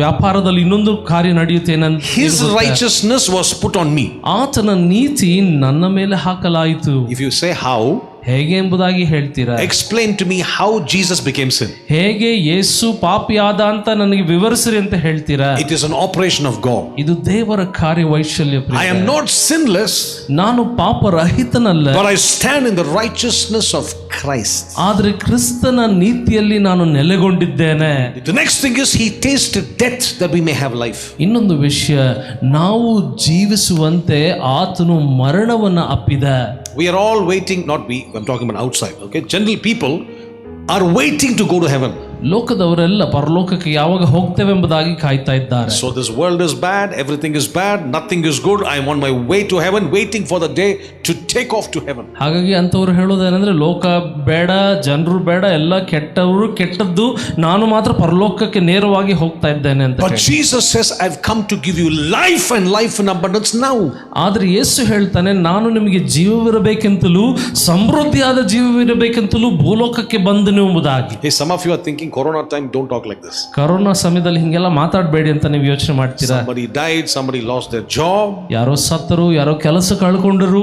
ವ್ಯಾಪಾರದಲ್ಲಿ ಇನ್ನೊಂದು ಕಾರ್ಯ ನಡೆಯುತ್ತೇನಂತ,
His righteousness was put on me.
ಆತನ ನೀತಿ ನನ್ನ ಮೇಲೆ ಹಾಕಲಾಯಿತು.
If you say how,
ಹೇಗೆ ಎಂಬುದಾಗಿ ಹೇಳ್ತೀರಾ?
explain to me how Jesus became sin.
ಹೇಗೆ ಯೇಸು ಪಾಪಿಯಾದ ಅಂತ ನನಗೆ ವಿವರಿಸಿರಿ ಅಂತ ಹೇಳ್ತೀರಾ?
It is an operation of God.
ಇದು ದೇವರ ಕಾರ್ಯ ವೈಶಲ್ಯ.
I am not sinless,
ನಾನು ಪಾಪರಹಿತನಲ್ಲ,
but I stand in the righteousness of Christ.
ಆದ್ರೆ ಕ್ರಿಸ್ತನ ನೀತಿಯಲ್ಲಿ ನಾನು ನೆಲೆಗೊಂಡಿದ್ದೇನೆ.
The next thing is He tasted death that we may have life.
ಇನ್ನೊಂದು ವಿಷಯ, ನಾವು ಜೀವಿಸುವಂತೆ ಆತನು ಮರಣವನ್ನ ಅಪ್ಪಿದ.
We are all waiting, not we, I'm talking about outside, okay? General people are waiting to go to heaven.
ಲೋಕದವರೆಲ್ಲ ಪರಲೋಕಕ್ಕೆ ಯಾವಾಗ ಹೋಗ್ತೇವೆ ಎಂಬುದಾಗಿ ಕಾಯ್ತಾ ಇದ್ದಾರೆ.
So this world is bad, everything is bad, nothing is good. I am on my way to heaven, waiting for the day to take off to heaven.
ಹಾಗಾಗಿ ಅಂತವ್ರು ಹೇಳೋದೇನೆಂದ್ರೆ, ಲೋಕ ಬೇಡ, ಜನರು ಬೇಡ, ಎಲ್ಲ ಕೆಟ್ಟವರು, ಕೆಟ್ಟದ್ದು, ನಾನು ಮಾತ್ರ ಪರಲೋಕಕ್ಕೆ ನೇರವಾಗಿ ಹೋಗ್ತಾ ಇದ್ದೇನೆ ಅಂತ.
But Jesus says, I've come to give you life and life in abundance now.
ಆದ್ರೆ ಯೇಸು ಹೇಳ್ತಾನೆ, ನಾನು ನಿಮಗೆ ಜೀವವಿರಬೇಕೆಂತಲೂ ಸಮೃದ್ಧಿಯಾದ ಜೀವವಿರಬೇಕೆಂತಲೂ ಭೂಲೋಕಕ್ಕೆ ಬಂದನು ಎಂಬುದಾಗಿ.
Hey, some of you are thinking, Corona time, don't talk like this.
Corona ಸಮಯದಲ್ಲಿ ಹಿಂಗೆಲ್ಲ ಮಾತಾಡಬೇಡಿ ಅಂತ ನೀವು ಯೋಚನೆ ಮಾಡ್ತೀರಾ?
Somebody died, somebody lost their job.
ಯಾರೋ ಸತ್ತರು, ಯಾರೋ ಕೆಲಸ ಕಳ್ಕೊಂಡರು.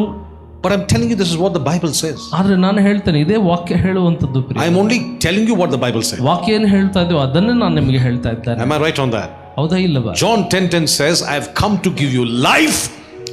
But I'm telling you, this is what the Bible says.
ಆದ್ರೆ ನಾನು ಹೇಳ್ತೇನೆ, ಇದೇ ವಾಕ್ಯ ಹೇಳುವಂತದ್ದು.
I'm only telling you what the Bible says.
ವಾಕ್ಯ ಏನು ಹೇಳ್ತಾ ಇದೆಯೋ ಅದನ್ನೇ ನಾನು ನಿಮಗೆ ಹೇಳ್ತಾ ಇದ್ದೇನೆ.
Am I right on that?
ಹೌದಾ ಇಲ್ಲವಾ?
John 10:10 says, I've come to give you life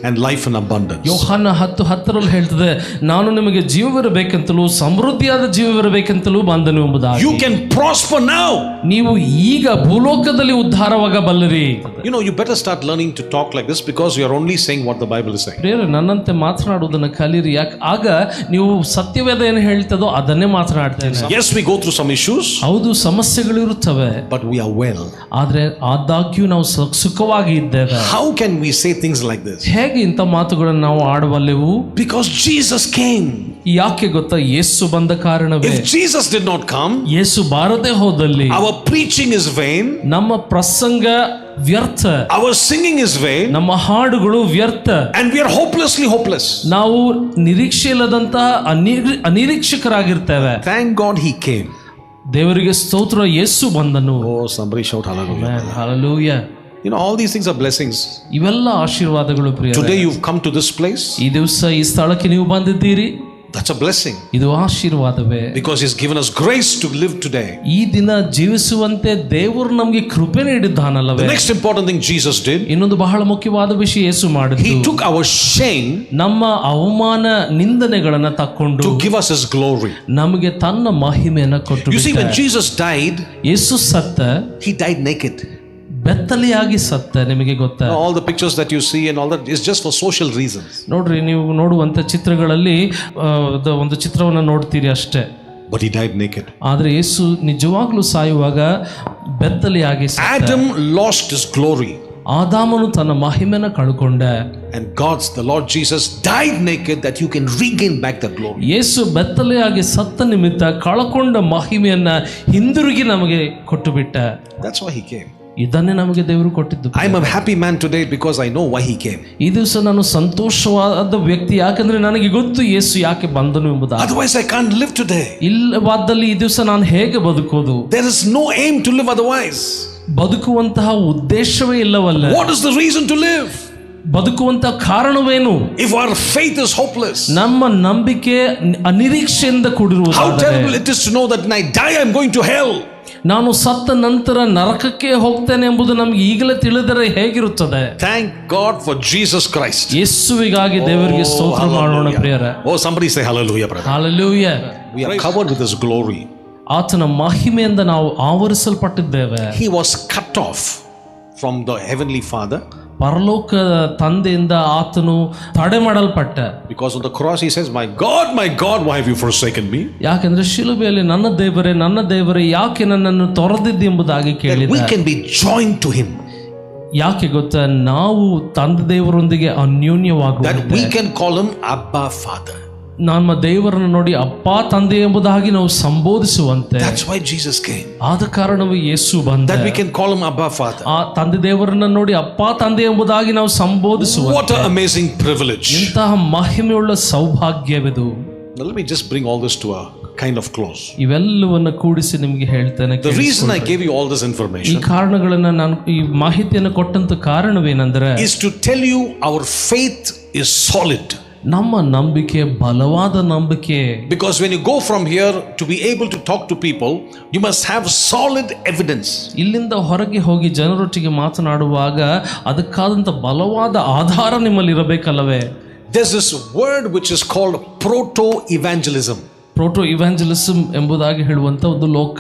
and life in abundance.
ಯೋಹಾನ 10:10 ಹೇಳ್ತದೆ, ನಾನು ನಿಮಗೆ ಜೀವವಿರಬೇಕೆಂತಲೂ ಸಮೃದ್ಧಿಯಾದ ಜೀವವಿರಬೇಕೆಂತಲೂ ಬಂದನು ಎಂಬುದಾಗಿ.
You can prosper now.
ನೀವು ಈಗ ಭೂಲೋಕದಲ್ಲಿ ಉದ್ಧಾರವಾಗಬಲ್ಲರಿ.
You know, you better start learning to talk like this because you are only saying what the Bible is saying.
ಪ್ರಿಯರೇ, ನನ್ನಂತೆ ಮಾತನಾಡುವುದನ್ನು ಕಲಿಯಿರಿ. ಯಾಕೆ? ಆಗ ನೀವು ಸತ್ಯವೇದ ಏನು ಹೇಳ್ತದೋ ಅದನ್ನೇ ಮಾತನಾಡ್ತೇನೆ.
Yes, we go through some issues.
ಹೌದು, ಸಮಸ್ಯೆಗಳು ಇರುತ್ತವೆ,
but we are well.
ಆದ್ರೆ ಆದಾಗ್ಯೂ ನಾವು ಸುಖವಾಗಿ ಇದ್ದೇವೆ.
How can we say things like this?
ಹೇಗೆ ಇಂಥ ಮಾತುಗಳನ್ನು ನಾವು ಆಡಬಲ್ಲೆವು?
Because Jesus came.
ಯಾಕೆ ಗೊತ್ತಾ? ಯೇಸು ಬಂದ ಕಾರಣವೇ.
If Jesus did not come,
ಯೇಸು ಬಾರದೆ ಹೋದಲ್ಲಿ
our preaching is vain,
ನಮ್ಮ ಪ್ರಸಂಗ ವ್ಯರ್ಥ,
our singing is vain,
ನಮ್ಮ ಹಾಡುಗಳು ವ್ಯರ್ಥ,
and we are hopelessly hopeless.
ನಾವು ನಿರೀಕ್ಷೆ ಇಲ್ಲದಂತಹ ಅನಿರೀಕ್ಷಕರಾಗಿರ್ತೇವೆ.
Thank God he came.
ದೇವರಿಗೆ ಸ್ತೋತ್ರ, ಯೇಸು ಬಂದನು.
Oh, somebody shout hallelujah.
Hallelujah.
You know, all these things are blessings.
ಇವೆಲ್ಲ ಆಶೀರ್ವಾದಗಳು ಪ್ರಿಯರೇ.
Today you've come to this place.
ಈ ದಿವಸ ಈ ಸ್ಥಳಕ್ಕೆ ನೀವು ಬಂದಿದ್ದೀರಿ.
That's a blessing.
ಇದು ಆಶೀರ್ವಾದವೇ.
Because he's given us grace to live today.
ಈ ದಿನ ಜೀವಿಸುವಂತೆ ದೇವರು ನಮಗೆ ಕೃಪೆ ನೀಡಿದ್ದಾನಲ್ಲವೇ.
The next important thing Jesus did,
ಇನ್ನೊಂದು ಬಹಳ ಮುಖ್ಯವಾದ ವಿಷಯ ಯೇಸು ಮಾಡಿದ್ದು,
he took our shame,
ನಮ್ಮ ಅವಮಾನ ನಿಂದನೆಗಳನ್ನ ತಕ್ಕೊಂಡು
to give us his glory.
ನಮಗೆ ತನ್ನ ಮಹಿಮೆಯನ್ನು ಕೊಟ್ಟು.
You see, when Jesus died,
ಯೇಸು ಸತ್ತ,
he died naked.
ಬೆತ್ತಲೆಯಾಗಿ ಸತ್ತ. ನಿಮಗೆ ಗೊತ್ತಾ?
All the pictures that you see and all that is just for social reasons.
ನೋಡ್ರಿ, ನೀವು ನೋಡುವಂತ ಚಿತ್ರಗಳಲ್ಲಿ ಒಂದು ಚಿತ್ರವನ್ನು ನೋಡ್ತೀರಿ ಅಷ್ಟೇ.
But he died naked.
ಆದ್ರೆ ಯೇಸು ನಿಜವಾಗ್ಲೂ ಸಾಯುವಾಗ ಬೆತ್ತಲೆಯಾಗಿ ಸತ್ತ.
Adam lost his glory.
ಆದಾಮನು ತನ್ನ ಮಹಿಮೆನ ಕಳ್ಕೊಂಡ.
And the Lord Jesus died naked that you can regain back that glory.
ಯೇಸು ಬೆತ್ತಲೆಯಾಗಿ ಸತ್ತ ನಿಮಿತ್ತ ಕಳ್ಕೊಂಡ ಮಹಿಮೆಯನ್ನ ಹಿಂದಿರುಗಿ ನಮಗೆ ಕೊಟ್ಟು ಬಿಟ್ಟ.
That's why he came.
ಇದನ್ನೇ ನಮಗೆ ದೇವರು ಕೊಟ್ಟಿದ್ದು.
I am a happy man today because I know why he came.
ಈ ದಿವಸ ನಾನು ಸಂತೋಷವಾದ ವ್ಯಕ್ತಿ, ಯಾಕಂದ್ರೆ ನನಗೆ ಗೊತ್ತು ಯೇಸು ಯಾಕೆ ಬಂದನು ಎಂಬುದಾಗಿ.
Otherwise I can't live today.
ಇಲ್ಲವಾದಲ್ಲಿ ಈ ದಿವಸ ನಾನು ಹೇಗೆ ಬದುಕೋದು?
There is no aim to live otherwise.
ಬದುಕುವಂತಹ ಉದ್ದೇಶವೇ ಇಲ್ಲವಲ್ಲ.
What is the reason to live?
ಬದುಕುವಂತಹ ಕಾರಣವೇನು?
If our faith is hopeless,
ನಮ್ಮ ನಂಬಿಕೆ ಅನಿರೀಕ್ಷೆಯಿಂದ ಕೂಡಿರುವುದು.
How terrible it is to know that when I die I am going to hell.
ನಾನು ಸತ್ತ ನಂತರ ನರಕಕ್ಕೆ ಹೋಗ್ತೇನೆ ಎಂಬುದು ನಮಗೆ ಈಗಲೇ ತಿಳಿದರೆ ಹೇಗಿರುತ್ತದೆ?
Thank God for Jesus Christ.
ಯೇಸುವಿಗಾಗಿ ದೇವರಿಗೆ ಸ್ತೋತ್ರ ಮಾಡೋಣ ಪ್ರಿಯರೇ.
Oh, somebody say hallelujah, brother.
Hallelujah.
We are covered with his glory.
ಆತನ ಮಹಿಮೆಯಿಂದ ನಾವು ಆವರಿಸಲ್ಪಟ್ಟಿದ್ದೇವೆ.
He was cut off from the heavenly Father.
ಪರಲೋಕ ತಂದೆಯಿಂದ ಆತನು ತಡೆ ಮಾಡಲ್ಪಟ್ಟ.
Because on the cross he says, my God, why have you forsaken me?
ಯಾಕೆಂದ್ರೆ ಶಿಲುಬೆಯಲ್ಲಿ ನನ್ನ ದೇವರೇ ಯಾಕೆ ನನ್ನನ್ನು ತೊರೆದಿದ್ದಿ ಎಂಬುದಾಗಿ ಕೇಳಿದ.
We can be joined to him.
ಯಾಕೆ ಗೊತ್ತಾ? ನಾವು ತಂದೆ ದೇವರೊಂದಿಗೆ ಅನ್ಯೋನ್ಯವಾಗುವ.
That we can call him Abba Father.
ನಮ್ಮ ದೇವರನ್ನು ನೋಡಿ ಅಪ್ಪ ತಂದೆ ಎಂಬುದಾಗಿ ನಾವು ಸಂಬೋಧಿಸುವಂತೆ.
That's why Jesus came.
ಆದ ಕಾರಣವೇ ಯೇಸು ಬಂದ.
That we can call him Abba Father.
ಆ ತಂದೆ ದೇವರನ್ನು ನೋಡಿ ಅಪ್ಪ ತಂದೆ ಎಂಬುದಾಗಿ ನಾವು ಸಂಬೋಧಿಸುವಂತೆ.
What an amazing privilege.
ಇಂತಹ ಮಹಿಮೆಯುಳ್ಳ ಸೌಭಾಗ್ಯವಿದು.
Now let me just bring all this to a kind of close.
ಇವೆಲ್ಲವನ್ನು ಕೂಡಿಸಿ ನಿಮಗೆ ಹೇಳ್ತೇನೆ.
The reason I gave you all this
ಈ
information
ಕಾರಣಗಳನ್ನು ನಾನು ಈ ಮಾಹಿತಿಯನ್ನು ಕೊಟ್ಟಂತ ಕಾರಣವೇನೆಂದರೆ,
is to tell you our faith is solid.
ನಮ್ಮ ನಂಬಿಕೆ ಬಲವಾದ ನಂಬಿಕೆ.
Because when you go from here to be able to talk to people, you must have solid evidence.
ಇಲ್ಲಿಂದ ಹೊರಗೆ ಹೋಗಿ ಜನರೊಟ್ಟಿಗೆ ಮಾತನಾಡುವಾಗ ಅದಕ್ಕಾದಂತ ಬಲವಾದ ಆಧಾರ ನಿಮ್ಮಲ್ಲಿ ಇರಬೇಕಲ್ಲವೇ?
There's this word which is called proto-evangelism.
Proto evangelism ಎಂಬುದಾಗಿ ಹೇಳುವಂತ ಒಂದು ಲೋಕ.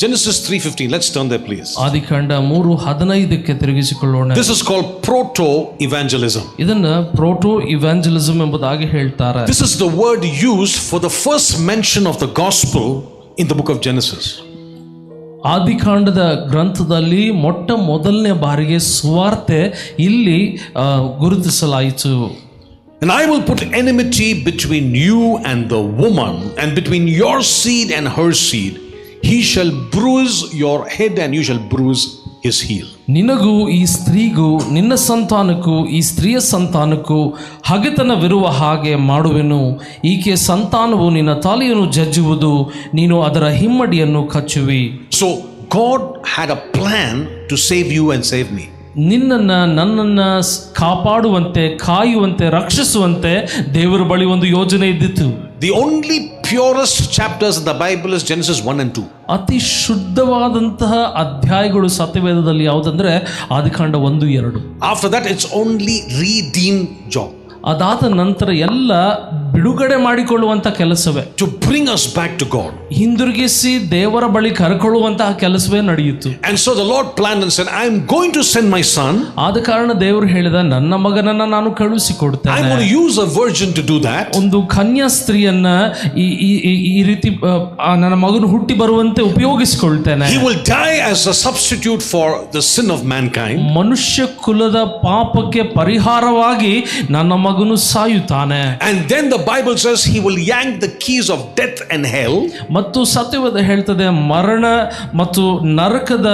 Genesis 3:15. Let's turn there, please.
ಆದಿಕಾಂಡ 3:15 ತಿರುಗಿಸಿಕೊಳ್ಳೋಣ.
This is called proto-evangelism.
ಇದನ್ನ ಪ್ರೋಟೋ ಇವಾಂಜಲಿಸಮ್ ಎಂಬುದಾಗಿ ಹೇಳ್ತಾರೆ.
This is the word used for the first mention of the gospel in the book of Genesis.
ಆದಿಕಾಂಡದ ಗ್ರಂಥದಲ್ಲಿ ಮೊಟ್ಟ ಮೊದಲನೇ ಬಾರಿಗೆ ಸುವಾರ್ತೆ ಇಲ್ಲಿ ಗುರುತಿಸಲಾಯಿತು.
And I will put enmity between you and the woman, and between your seed and her seed. He shall bruise your head, and you shall bruise his heel.
ನಿನಗೂ ಈ ಸ್ತ್ರೀಗೂ ನಿನ್ನ ಸಂತಾನಕ್ಕೂ ಈ ಸ್ತ್ರೀಯ ಸಂತಾನಕ್ಕೂ ಹಗೆತನವಿರುವ ಹಾಗೆ ಮಾಡುವೆನು. ಈಕೆ ಸಂತಾನವು ನಿನ್ನ ತಲೆಯನ್ನು ಜಜ್ಜುವುದು, ನೀನು ಅದರ ಹಿಮ್ಮಡಿಯನ್ನು ಕಚ್ಚುವಿ.
So God had a plan to save you and save me.
ನಿನ್ನನ್ನು ನನ್ನನ್ನು ಕಾಪಾಡುವಂತೆ, ಕಾಯುವಂತೆ, ರಕ್ಷಿಸುವಂತೆ ದೇವರ ಬಳಿ ಒಂದು ಯೋಜನೆ ಇದ್ದಿತು.
The only purest chapters in the Bible is Genesis 1 and 2.
ಅತಿ ಶುದ್ಧವಾದಂತಹ ಅಧ್ಯಾಯಗಳು ಸತ್ಯವೇದದಲ್ಲಿ ಯಾವುದಂದ್ರೆ ಆದಿಕಾಂಡ 1-2.
After that, it's only redeemed job.
ಅದಾದ ನಂತರ ಎಲ್ಲ ಬಿಡುಗಡೆ ಮಾಡಿಕೊಳ್ಳುವಂತ ಕೆಲಸವೇ,
To bring us back to God.
ಹಿಂದಿರುಗಿಸಿ ದೇವರ ಬಳಿ ಕರೆಕೊಳ್ಳುವಂತಹ ಕೆಲಸವೇ ನಡೆಯಿತು.
And so the Lord planned and said, I am going to send my son.
ಆದ ಕಾರಣ ದೇವರು ಹೇಳಿದ, ನನ್ನ ಮಗನನ್ನ ನಾನು
I'm
ಕಳುಹಿಸಿಕೊಡ್ತೇನೆ.
going to use a virgin to do that.
ಒಂದು ಕನ್ಯಾ ಸ್ತ್ರೀಯನ್ನ ಈ ರೀತಿ ನನ್ನ ಮಗನು ಹುಟ್ಟಿ ಬರುವಂತೆ ಉಪಯೋಗಿಸಿಕೊಳ್ತೇನೆ.
He will die as a substitute for the sin of mankind.
ಮನುಷ್ಯ ಕುಲದ ಪಾಪಕ್ಕೆ ಪರಿಹಾರವಾಗಿ ನನ್ನ ಮಗನು ಸಾಯುತ್ತಾನೆ.
And then the Bible says he will yank the keys of death and hell.
ಮತ್ತು ಸತ್ಯವೇದ ಹೇಳ್ತದೆ, ಮರಣ ಮತ್ತು ನರಕದ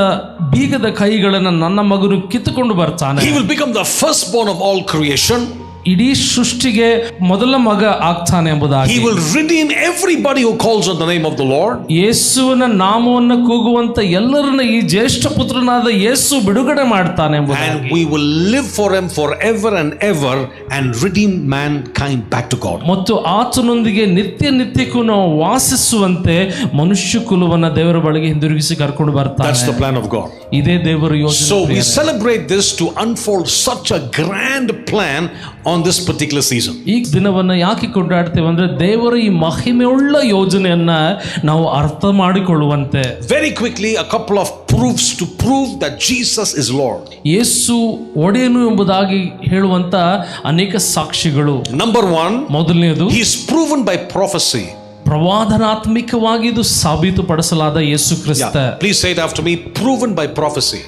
ಬೀಗದ ಕೈಗಳನ್ನು ನನ್ನ ಮಗನು ಕಿತ್ತುಕೊಂಡು ಬರ್ತಾನೆ.
He will become the firstborn of all creation.
ಇಡೀ ಸೃಷ್ಟಿಗೆ ಮೊದಲ ಮಗ ಆಗ್ತಾನೆ ಎಂಬುದಾಗಿ.
He will redeem everybody who calls on the name of the Lord.
ಯೇಸುವಿನ ನಾಮವನ್ನು ಕೂಗುವಂತ ಎಲ್ಲರನ್ನ ಈ ಜ್ಯೇಷ್ಠ ಪುತ್ರನಾದ ಯೇಸು ಬಿಡುಗಡೆ ಮಾಡ್ತಾನೆ ಎಂಬುದಾಗಿ.
And we will live for him forever and ever and redeem mankind back to God.
ಮತ್ತು ಆತನೊಂದಿಗೆ ನಿತ್ಯ ನಿತ್ಯಕ್ಕೂ ನಾವು ವಾಸಿಸುವಂತೆ ಮನುಷ್ಯ ಕುಲವನ್ನ ದೇವರ ಬಳಿಗೆ ಹಿಂದಿರುಗಿಸಿ ಕರ್ಕೊಂಡು ಬರ್ತಾನೆ.
That's the plan of God.
ಇದೇ ದೇವರ ಯೋಜನೆ.
So we celebrate this to unfold such a grand plan on this particular season.
ಈ ದಿನವನ್ನ ಯಾಕೆ ಕೊಂಡಾಡ್ತೇವೆ ಅಂದ್ರೆ ದೇವರ ಈ ಮಹಿಮೆಯುಳ್ಳ ಯೋಜನೆಯನ್ನ ನಾವು ಅರ್ಥ ಮಾಡಿಕೊಳ್ಳುವಂತೆ.
Very quickly, a couple of proofs to prove that Jesus is Lord.
ಯೇಸು ಒಡೆಯನು ಎಂಬುದಾಗಿ ಹೇಳುವಂತ ಅನೇಕ ಸಾಕ್ಷಿಗಳು.
Number 1,
ಮೊದಲನೇದು,
he is proven by prophecy.
ಪ್ರವಾದನಾತ್ಮಕವಾಗಿ ಇದು ಸಾಬೀತುಪಡಿಸಲಾದ Yesu Krista.
Please say it after me, proven by prophecy.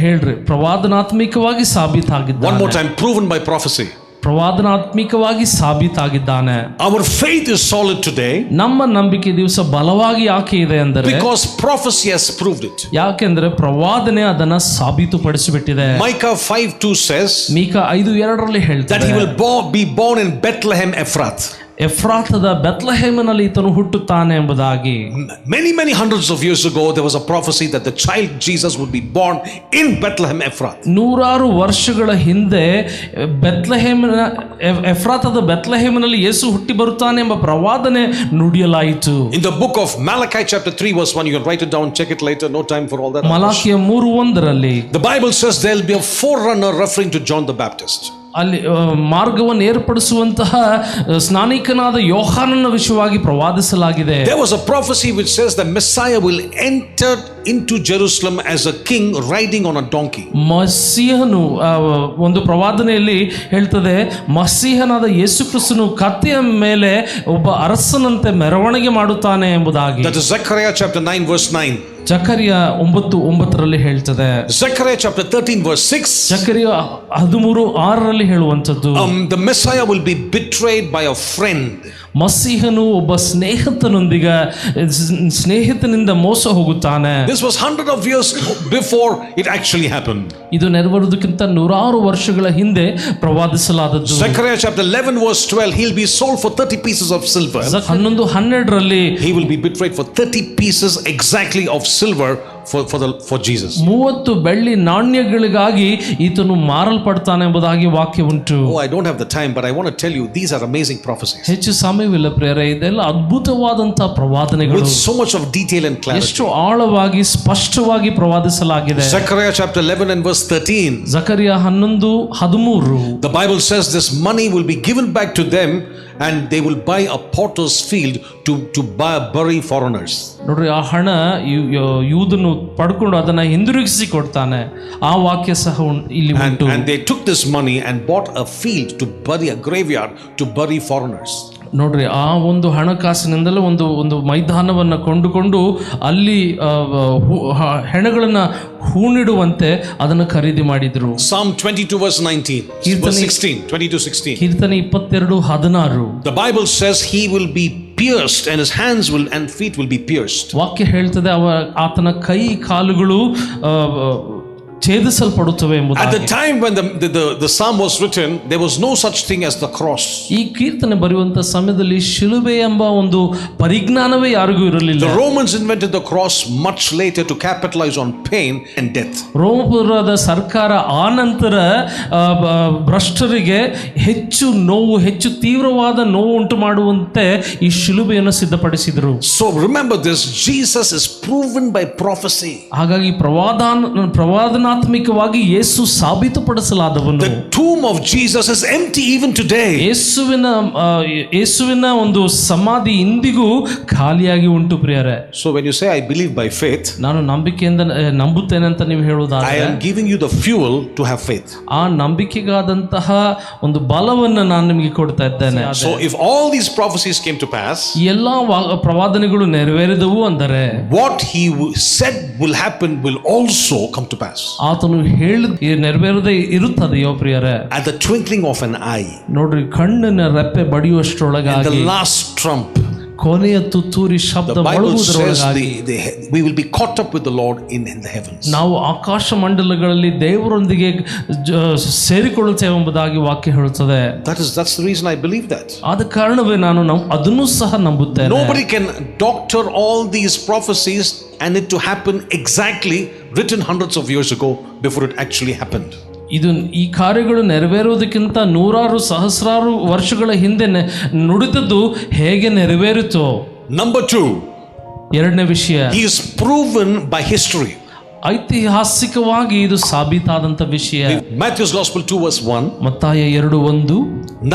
ಹೇಳ್ರಿ, ಪ್ರವಾದನಾತ್ಮಕವಾಗಿ
One more
ಸಾಬೀತಾಗಿದ್ದಾನೆ.
time, proven by prophecy.
ಪ್ರವಾದನಾತ್ಮಕವಾಗಿ ಸಾಬೀತಾಗಿದ್ದಾನೆ.
Our faith is solid today
ನಮ್ಮ ನಂಬಿಕೆ ದಿವಸ ಬಲವಾಗಿ ಯಾಕೆ ಇದೆ ಅಂದರೆ,
because prophecy has proved it.
ಯಾಕೆಂದ್ರೆ ಪ್ರವಾದನೆ ಅದನ್ನ ಸಾಬೀತುಪಡಿಸಿಬಿಟ್ಟಿದೆ.
Micah 5:2 says
ಮೀಕ 5:2
that
ಹೇಳ್ತಾರೆ,
he will be born in Bethlehem Ephrath.
ಎಫ್ರಾತದ ಬೆತ್ಲೆಹೇಮನಲ್ಲಿ ಈತನು ಹುಟ್ಟುತ್ತಾನೆ ಎಂಬುದಾಗಿ.
Many hundreds of years ago, there was a prophecy that the child Jesus would be born in Bethlehem Ephrath.
ನೂರಾರು ವರ್ಷಗಳ ಹಿಂದೆ ಎಫ್ರಾತದ ಬೆತ್ಲೆಹೇಮನಲ್ಲಿ ಯೇಸು ಹುಟ್ಟಿ ಬರುತ್ತಾನೆ ಎಂಬ ಪ್ರವಾದನೆ ನುಡಿಯಲಾಯಿತು.
In the book of Malachi chapter 3 verse 1, you can write it down, check it later, no time for all that.
ಮಲಾಕಿಯ 3:1
The Bible says there will be a forerunner referring to John the Baptist.
ಅಲ್ಲಿ ಮಾರ್ಗವನ್ನು ಏರ್ಪಡಿಸುವಂತಹ ಸ್ನಾನಿಕನಾದ ಯೋಹಾನನ ವಿಷಯವಾಗಿ ಪ್ರವಾದಿಸಲಾಗಿದೆ.
There was a prophecy which says the Messiah will enter into Jerusalem as a king riding on a donkey.
ಮಸೀಹನು ಒಂದು ಪ್ರವಾದನೆಯಲ್ಲಿ ಹೇಳ್ತದೆ, ಮಸೀಹನಾದ ಯೇಸು ಕ್ರಿಸ್ತನು ಕತ್ತೆಯ ಮೇಲೆ ಒಬ್ಬ ಅರಸನಂತೆ ಮೆರವಣಿಗೆ ಮಾಡುತ್ತಾನೆ ಎಂಬುದಾಗಿ.
That is Zechariah chapter 9 verse 9.
ಜಕರಿಯ 9:9 ಹೇಳ್ತದೆ.
Zechariah chapter 13 verse 6.
ಜಕರಿಯ 13:6 ಹೇಳುವಂಥದ್ದು,
The Messiah will be betrayed by a friend.
ಮಸೀಹನು ಒಬ್ಬ ಸ್ನೇಹಿತನಿಂದ ಮೋಸ ಹೋಗುತ್ತಾನೆ.
This was hundreds of years before it actually happened.
ಇದು ನೆರವೇರುವುದಕ್ಕಿಂತ ನೂರಾರು ವರ್ಷಗಳ ಹಿಂದೆ ಪ್ರವಾದಿಸಲಾದದ್ದು.
Zechariah chapter 11 verse 12, he'll be sold for 30 pieces of silver.
11:12
He will be betrayed for 30 pieces exactly of silver for Jesus.
30 ಬೆಳ್ಳಿ ನಾಣ್ಯಗಳಿಗಾಗಿ ಈತನು ಮಾರಲ್ಪಡ್ತಾನೆ ಎಂಬುದಾಗಿ ವಾಕ್ಯ ಉಂಟು.
Oh, I don't have the time, but I want to tell you these are amazing prophecies.
ಹೆಚ್ಚು ಸಮಯವಿಲ್ಲ ಪ್ರಿಯರೇ, ಇದೆಲ್ಲ ಅದ್ಭುತವಾದಂತಹ ಪ್ರವಾದನೆಗಳು.
With so much of detail and clarity.
ಎಷ್ಟು ಆಳವಾಗಿ ಸ್ಪಷ್ಟವಾಗಿ ಪ್ರವಾದಿಸಲಾಗಿದೆ.
Zechariah chapter 11 and verse 13.
ಜಕರಿಯ 11:13.
The Bible says this money will be given back to them and they will buy a potter's field to bury foreigners.
ನೋಡ್ರಿ, ಆ ಹಣ ಯೂದನು ಪಡ್ಕೊಂಡು ಅದನ್ನ ಹಿಂದಿರುಗಿಸಿ ಕೊಡ್ತಾನೆ. ಆ ವಾಕ್ಯ ಸಹ ಇಲ್ಲಿ ಉಂಟು.
And they took this money and bought a field to bury, a graveyard to bury foreigners.
ನೋಡ್ರಿ, ಆ ಒಂದು ಹಣಕಾಸಿನಿಂದಲೇ ಒಂದು ಮೈದಾನವನ್ನು ಕೊಂಡುಕೊಂಡು ಅಲ್ಲಿ ಹೆಣಗಳನ್ನ ಹೂಣಿಡುವಂತೆ ಅದನ್ನು ಖರೀದಿ ಮಾಡಿದ್ರು.
Psalm 22 verse 19, verse 16, 22:16.
ಕೀರ್ತನೆ 22:16.
The Bible says he will be pierced and his hands and feet will be pierced.
ವಾಕ್ಯ ಹೇಳ್ತದೆ, ಆತನ ಕೈ ಕಾಲುಗಳು ಛೇದಿಸಲ್ಪಡುತ್ತವೆ
At
ಎಂಬುದಾಗಿ.
the time when the psalm was written, there was no such thing as the cross.
ಈ ಕೀರ್ತನೆ ಬರೆಯುವಂತ ಸಮಯದಲ್ಲಿ ಶಿಲುಬೆ ಎಂಬ ಒಂದು ಪರಿಜ್ಞಾನವೇ ಯಾರಿಗೂ ಇರಲಿಲ್ಲ.
The Romans invented the cross much later to capitalize on pain and death.
ರೋಮಪುರದ ಸರ್ಕಾರ ಆ ನಂತರ ಭ್ರಷ್ಟರಿಗೆ ಹೆಚ್ಚು ನೋವು, ಹೆಚ್ಚು ತೀವ್ರವಾದ ನೋವು ಉಂಟು ಮಾಡುವಂತೆ ಈ ಶಿಲುಬೆಯನ್ನು ಸಿದ್ಧಪಡಿಸಿದರು.
So remember this, Jesus is proven by prophecy.
ಹಾಗಾಗಿ ಪ್ರವಾದನಾತ್ಮಕವಾಗಿ ಯೇಸು ಸಾಬೀತುಪಡಿಸಲಾದವನು.
The tomb of Jesus is empty even today.
ಯೇಸುವಿನ ಒಂದು ಸಮಾಧಿ ಇಂದಿಗೂ ಖಾಲಿಯಾಗಿ ಉಂಟು ಪ್ರಿಯರೇ.
So when you say I believe by faith,
ನಾನು ನಂಬಿಕೆಯಿಂದ ನಂಬುತ್ತೇನೆ ಅಂತ ನೀವು ಹೇಳುವುದಾದರೆ,
I am giving you the fuel to have faith.
ಆ ನಂಬಿಕೆಗಾದಂತಹ ಒಂದು ಬಲವನ್ನು ನಾನು ನಿಮಗೆ ಕೊಡ್ತಾ ಇದ್ದೇನೆ.
So if all these prophecies came to pass,
ಎಲ್ಲಾ ಪ್ರವಾದನೆಗಳು ನೆರವೇರಿದವು ಅಂದರೆ
what he said will happen will also come to pass.
ಆತನು ಹೇಳಿದ ನೆರವೇರದೆ ಇರುತ್ತದೆಯೋ ಪ್ರಿಯರೇ?
At the twinkling of an eye,
ನೋಡ್ರಿ, ಕಣ್ಣಿನ ರೆಪ್ಪೆ ಬಡಿಯುವಷ್ಟರೊಳಗಾಗಿ,
the last trump,
ಕೊನೆಯ ತುತ್ತೂರಿ ಶಬ್ದ
the Bible says
ಮಾಡುವುದರೊಳಗಾಗಿ
we will be caught up with the Lord in the heavens.
ನಾವು ಆಕಾಶ ಮಂಡಲಗಳಲ್ಲಿ ದೇವರೊಂದಿಗೆ ಸೇರಿಕೊಳ್ಳುತ್ತೇವೆ ಎಂಬುದಾಗಿ ವಾಕ್ಯ ಹೇಳುತ್ತದೆ.
That's the reason I believe that.
ಆದ ಕಾರಣವೇ ನಾನು ಅದನ್ನು ಸಹ ನಂಬುತ್ತೇನೆ.
Nobody can doctor all these prophecies and it to happen exactly written hundreds of years ago before it actually happened.
ಈ ಕಾರ್ಯಗಳು ನೆರವೇರುವುದಕ್ಕಿಂತ ನೂರಾರು ಸಹಸ್ರಾರು ವರ್ಷಗಳ ಹಿಂದೆ ನುಡಿದದ್ದು ಹೇಗೆ ನೆರವೇರಿತೋ.
Number 2,
ಎರಡನೇ ವಿಷಯ,
he is proven by history.
ಐತಿಹಾಸಿಕವಾಗಿ ಇದು ಸಾಬೀತಾದಂತ ವಿಷಯ.
Matthew's Gospel 2 verse 1.
ಮತ್ತಾಯ 2:1.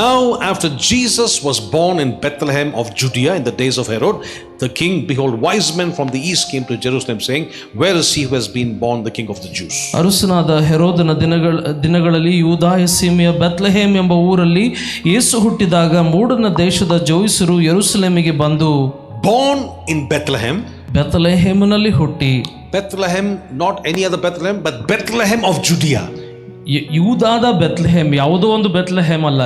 Now after Jesus was born in Bethlehem of Judea in the days of Herod the king, behold, wise men from the east came to Jerusalem, saying, where is he who has been born the king of the Jews?
ಅರಸನಾದ ಹೆರೋದನ ದಿನಗಳಲ್ಲಿ ಯೂದಾಯ ಸೀಮೆಯ Bethlehem ಎಂಬ ಊರಲ್ಲಿ ಯೇಸು ಹುಟ್ಟಿದಾಗ ಮೂಡನ ದೇಶದ ಜೋಯಿಸರು ಯೆರೂಸಲೇಮಿಗೆ ಬಂದು,
born in Bethlehem,
ಬೆತ್ಲೆಹೇಮಿನಲ್ಲಿ ಹುಟ್ಟಿ.
Bethlehem, not any other Bethlehem, but Bethlehem of Judea.
ಯೂದಾದ ಬೆತ್ಲೆಹೇಮ್, ಯಾವುದೋ ಒಂದು ಬೆತ್ಲೆಹೇಮ್ ಅಲ್ಲ.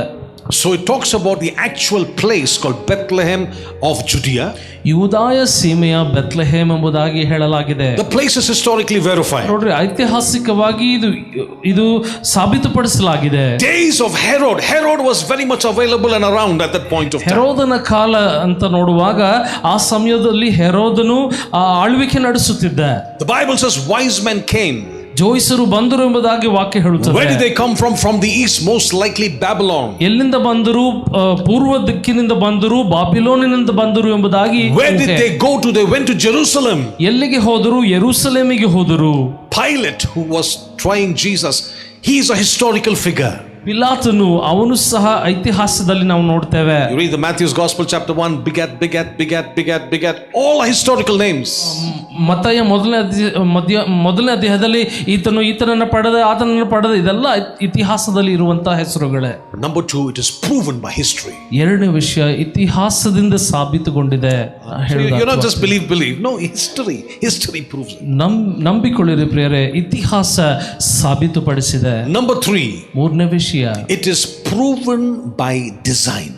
So it talks about the actual place called Bethlehem of Judea.
ಯೂದಾಯ ಸೀಮೆಯ ಬೆತ್ಲೆಹೇಮ್ ಎಂಬುದಾಗಿ ಹೇಳಲಾಗಿದೆ.
The place is historically verified.
ನೋಡ್ರಿ, ಐತಿಹಾಸಿಕವಾಗಿ ಇದು ಸಾಬೀತುಪಡಿಸಲಾಗಿದೆ.
Days of Herod was very much available and around at that point of time.
ಹೆರೋದನ ಕಾಲ ಅಂತ ನೋಡುವಾಗ ಆ ಸಮಯದಲ್ಲಿ ಹೆರೋದನು ಆಳ್ವಿಕೆ ನಡೆಸುತ್ತಿದ್ದ.
The Bible says wise men came.
ಜೋಯಿಸರು ಬಂದರು ಎಂಬುದಾಗಿ ವಾಕ್ಯ ಹೇಳುತ್ತದೆ.
Where did they come from? From the east, most likely Babylon.
ಎಲ್ಲಿಂದ ಬಂದರು? ಪೂರ್ವ ದಿಕ್ಕಿನಿಂದ ಬಂದರು, ಬಾಬಿಲೋನಿನಿಂದ ಬಂದರು ಎಂಬುದಾಗಿ.
Where did they go to? They went to Jerusalem.
ಎಲ್ಲಿಗೆ ಹೋದರು? ಯೆರೂಸಲೇಮಿಗೆ ಹೋದರು.
Pilate, who was trying Jesus, he is a historical figure.
ಪಿಲಾತನು, ಅವನು ಸಹ ಐತಿಹಾಸ್ಯದಲ್ಲಿ ನಾವು ನೋಡ್ತೇವೆ.
You read the Matthew's Gospel chapter 1, begat, all are historical names.
ಮತ್ತಾಯ ಮೊದಲನೇ ಅಧ್ಯಾಯದಲ್ಲಿ ಈತನನ್ನು ಪಡೆದ, ಆತನನ್ನು ಪಡೆದ, ಇದೆಲ್ಲ ಇತಿಹಾಸದಲ್ಲಿ ಇರುವಂತಹ ಹೆಸರುಗಳೇ.
Number 2, it is proven by history.
ಎರಡನೇ ವಿಷಯ, ಇತಿಹಾಸದಿಂದ ಸಾಬೀತುಗೊಂಡಿದೆ.
You not just believe. No, history proves it.
ನಂಬಿಕೊಳ್ಳಿರಿ ಪ್ರಿಯರೇ, ಇತಿಹಾಸ ಸಾಬೀತುಪಡಿಸಿದೆ.
Number 3,
ಮೂರನೇ ವಿಷಯ,
it is proven by design.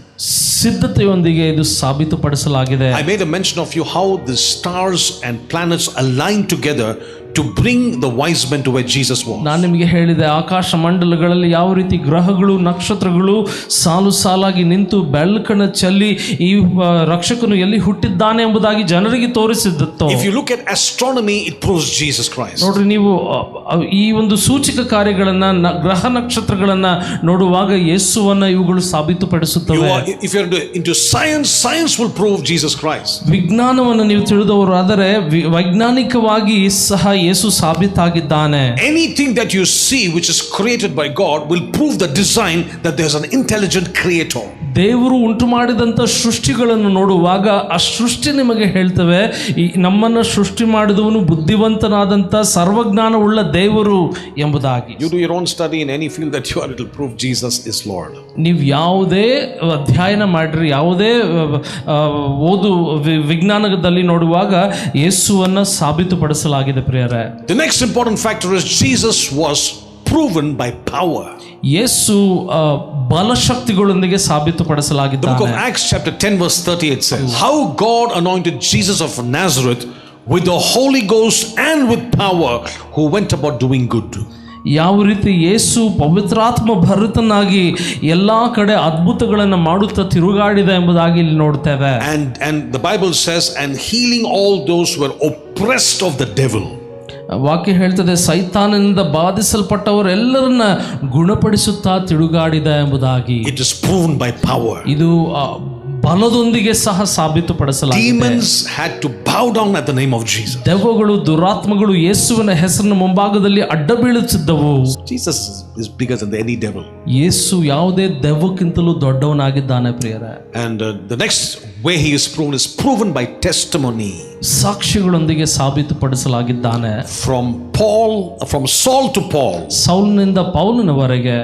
ಸಿದ್ಧತೆಯೊಂದಿಗೆ ಇದು ಸಾಬೀತುಪಡಿಸಲಾಗಿದೆ.
I made a mention of you how the stars and planets align together to bring the wise men to where Jesus was.
ನಾನು ನಿಮಗೆ ಹೇಳಿದೆ, ಆಕಾಶ ಮಂಡಲಗಳಲ್ಲಿ ಯಾವ ರೀತಿ ಗ್ರಹಗಳು, ನಕ್ಷತ್ರಗಳು ಸಾಲು ಸಾಲಾಗಿ ನಿಂತು ಬೆಳಕನ್ನು ಚೆಲ್ಲಿ ಈ ರಕ್ಷಕನು ಎಲ್ಲಿ ಹುಟ್ಟಿದ್ದಾನೆ ಎಂಬುದಾಗಿ ಜನರಿಗೆ ತೋರಿಸಿದ್ದತ್ತು.
If you look at astronomy, it proves Jesus Christ.
ನೋಡ್ರಿ, ನೀವು ಈ ಒಂದು ಸೂಚಕ ಕಾರ್ಯಗಳನ್ನ, ಗ್ರಹ ನಕ್ಷತ್ರಗಳನ್ನ ನೋಡುವಾಗ ಯೇಸುವನ್ನ ಇವುಗಳು ಸಾಬೀತುಪಡಿಸುತ್ತವೆ.
If you're into science will prove Jesus Christ.
ವಿಜ್ಞಾನವನ್ನು ನೀವು ತಿಳಿದವರಾದರೆ ವೈಜ್ಞಾನಿಕವಾಗಿ ಸಹ ಯೇಸು ಸಾಬೀತಾಗಿದ್ದಾನೆ.
Anything that you see which is created by God will prove the design that there's an intelligent creator.
ದೇವರು ಉಂಟು ಮಾಡಿದಂಥ ಸೃಷ್ಟಿಗಳನ್ನು ನೋಡುವಾಗ ಆ ಸೃಷ್ಟಿ ನಿಮಗೆ ಹೇಳ್ತವೆ, ನಮ್ಮನ್ನು ಸೃಷ್ಟಿ ಮಾಡಿದವನು ಬುದ್ಧಿವಂತನಾದಂಥ ಸರ್ವಜ್ಞಾನವುಳ್ಳ ದೇವರು ಎಂಬುದಾಗಿ.
You do your own study in any field that you are, it will prove Jesus is Lord.
ನೀವು ಯಾವುದೇ ಅಧ್ಯಯನ ಮಾಡಿರಿ, ಯಾವುದೇ ಓದು ವಿಜ್ಞಾನದಲ್ಲಿ ನೋಡುವಾಗ ಯೇಸುವನ್ನು ಸಾಬೀತುಪಡಿಸಲಾಗಿದೆ ಪ್ರಿಯರೇ.
The next important factor is Jesus was proven by power.
Yesu ಬಲಶಕ್ತಿಗಳೊಂದಿಗೆ ಸಾಬೀತುಪಡಿಸಲಾಗಿದ್ದಾನೆ.
The book of Acts chapter 10 verse 38 says, how God anointed Jesus of Nazareth, with the Holy Ghost and with power, who went about doing good.
ಯಾವ ರೀತಿ ಯೇಸು ಪವಿತ್ರಾತ್ಮ ಭರಿತನಾಗಿ ಎಲ್ಲಾ ಕಡೆ ಅದ್ಭುತಗಳನ್ನು ಮಾಡುತ್ತಾ ತಿರುಗಾಡಿದ ಎಂಬುದಾಗಿ ಇಲ್ಲಿ ನೋಡ್ತೇವೆ.
And the Bible says, and healing all those who were oppressed of the devil.
ವಾಕ್ಯ ಹೇಳ್ತದೆ, ಸೈತಾನನಿಂದ ಬಾಧಿಸಲ್ಪಟ್ಟವರೆಲ್ಲರನ್ನ ಗುಣಪಡಿಸುತ್ತಾ ತಿರುಗಾಡಿದ ಎಂಬುದಾಗಿ.
It is proven by power.
ಇದು ಬಲದೊಂದಿಗೆ ಸಹ ಸಾಬೀತುಪಡಿಸಲಾಗಿದೆ.
Demons had to bow down at the name of Jesus.
ದೆವ್ವಗಳು, ದುರಾತ್ಮಗಳು ಯೇಸುವಿನ ಹೆಸರಿನ ಮುಂಭಾಗದಲ್ಲಿ ಅಡ್ಡ ಬೀಳುತ್ತಿದ್ದವು.
Jesus is bigger than any devil.
ಯೇಸು ಯಾವುದೇ ದೆವ್ವಕ್ಕಿಂತಲೂ ದೊಡ್ಡವನಾಗಿದ್ದಾನೆ ಪ್ರಿಯರೇ.
And the next way he is proven by testimony.
ಸಾಕ್ಷಿಗಳೊಂದಿಗೆ ಸಾಬೀತುಪಡಿಸಲಾಗಿದ್ದಾನೆ.
From Saul to Paul.
ಸೌಲನಿಂದ ಪೌಲನವರೆಗೆ.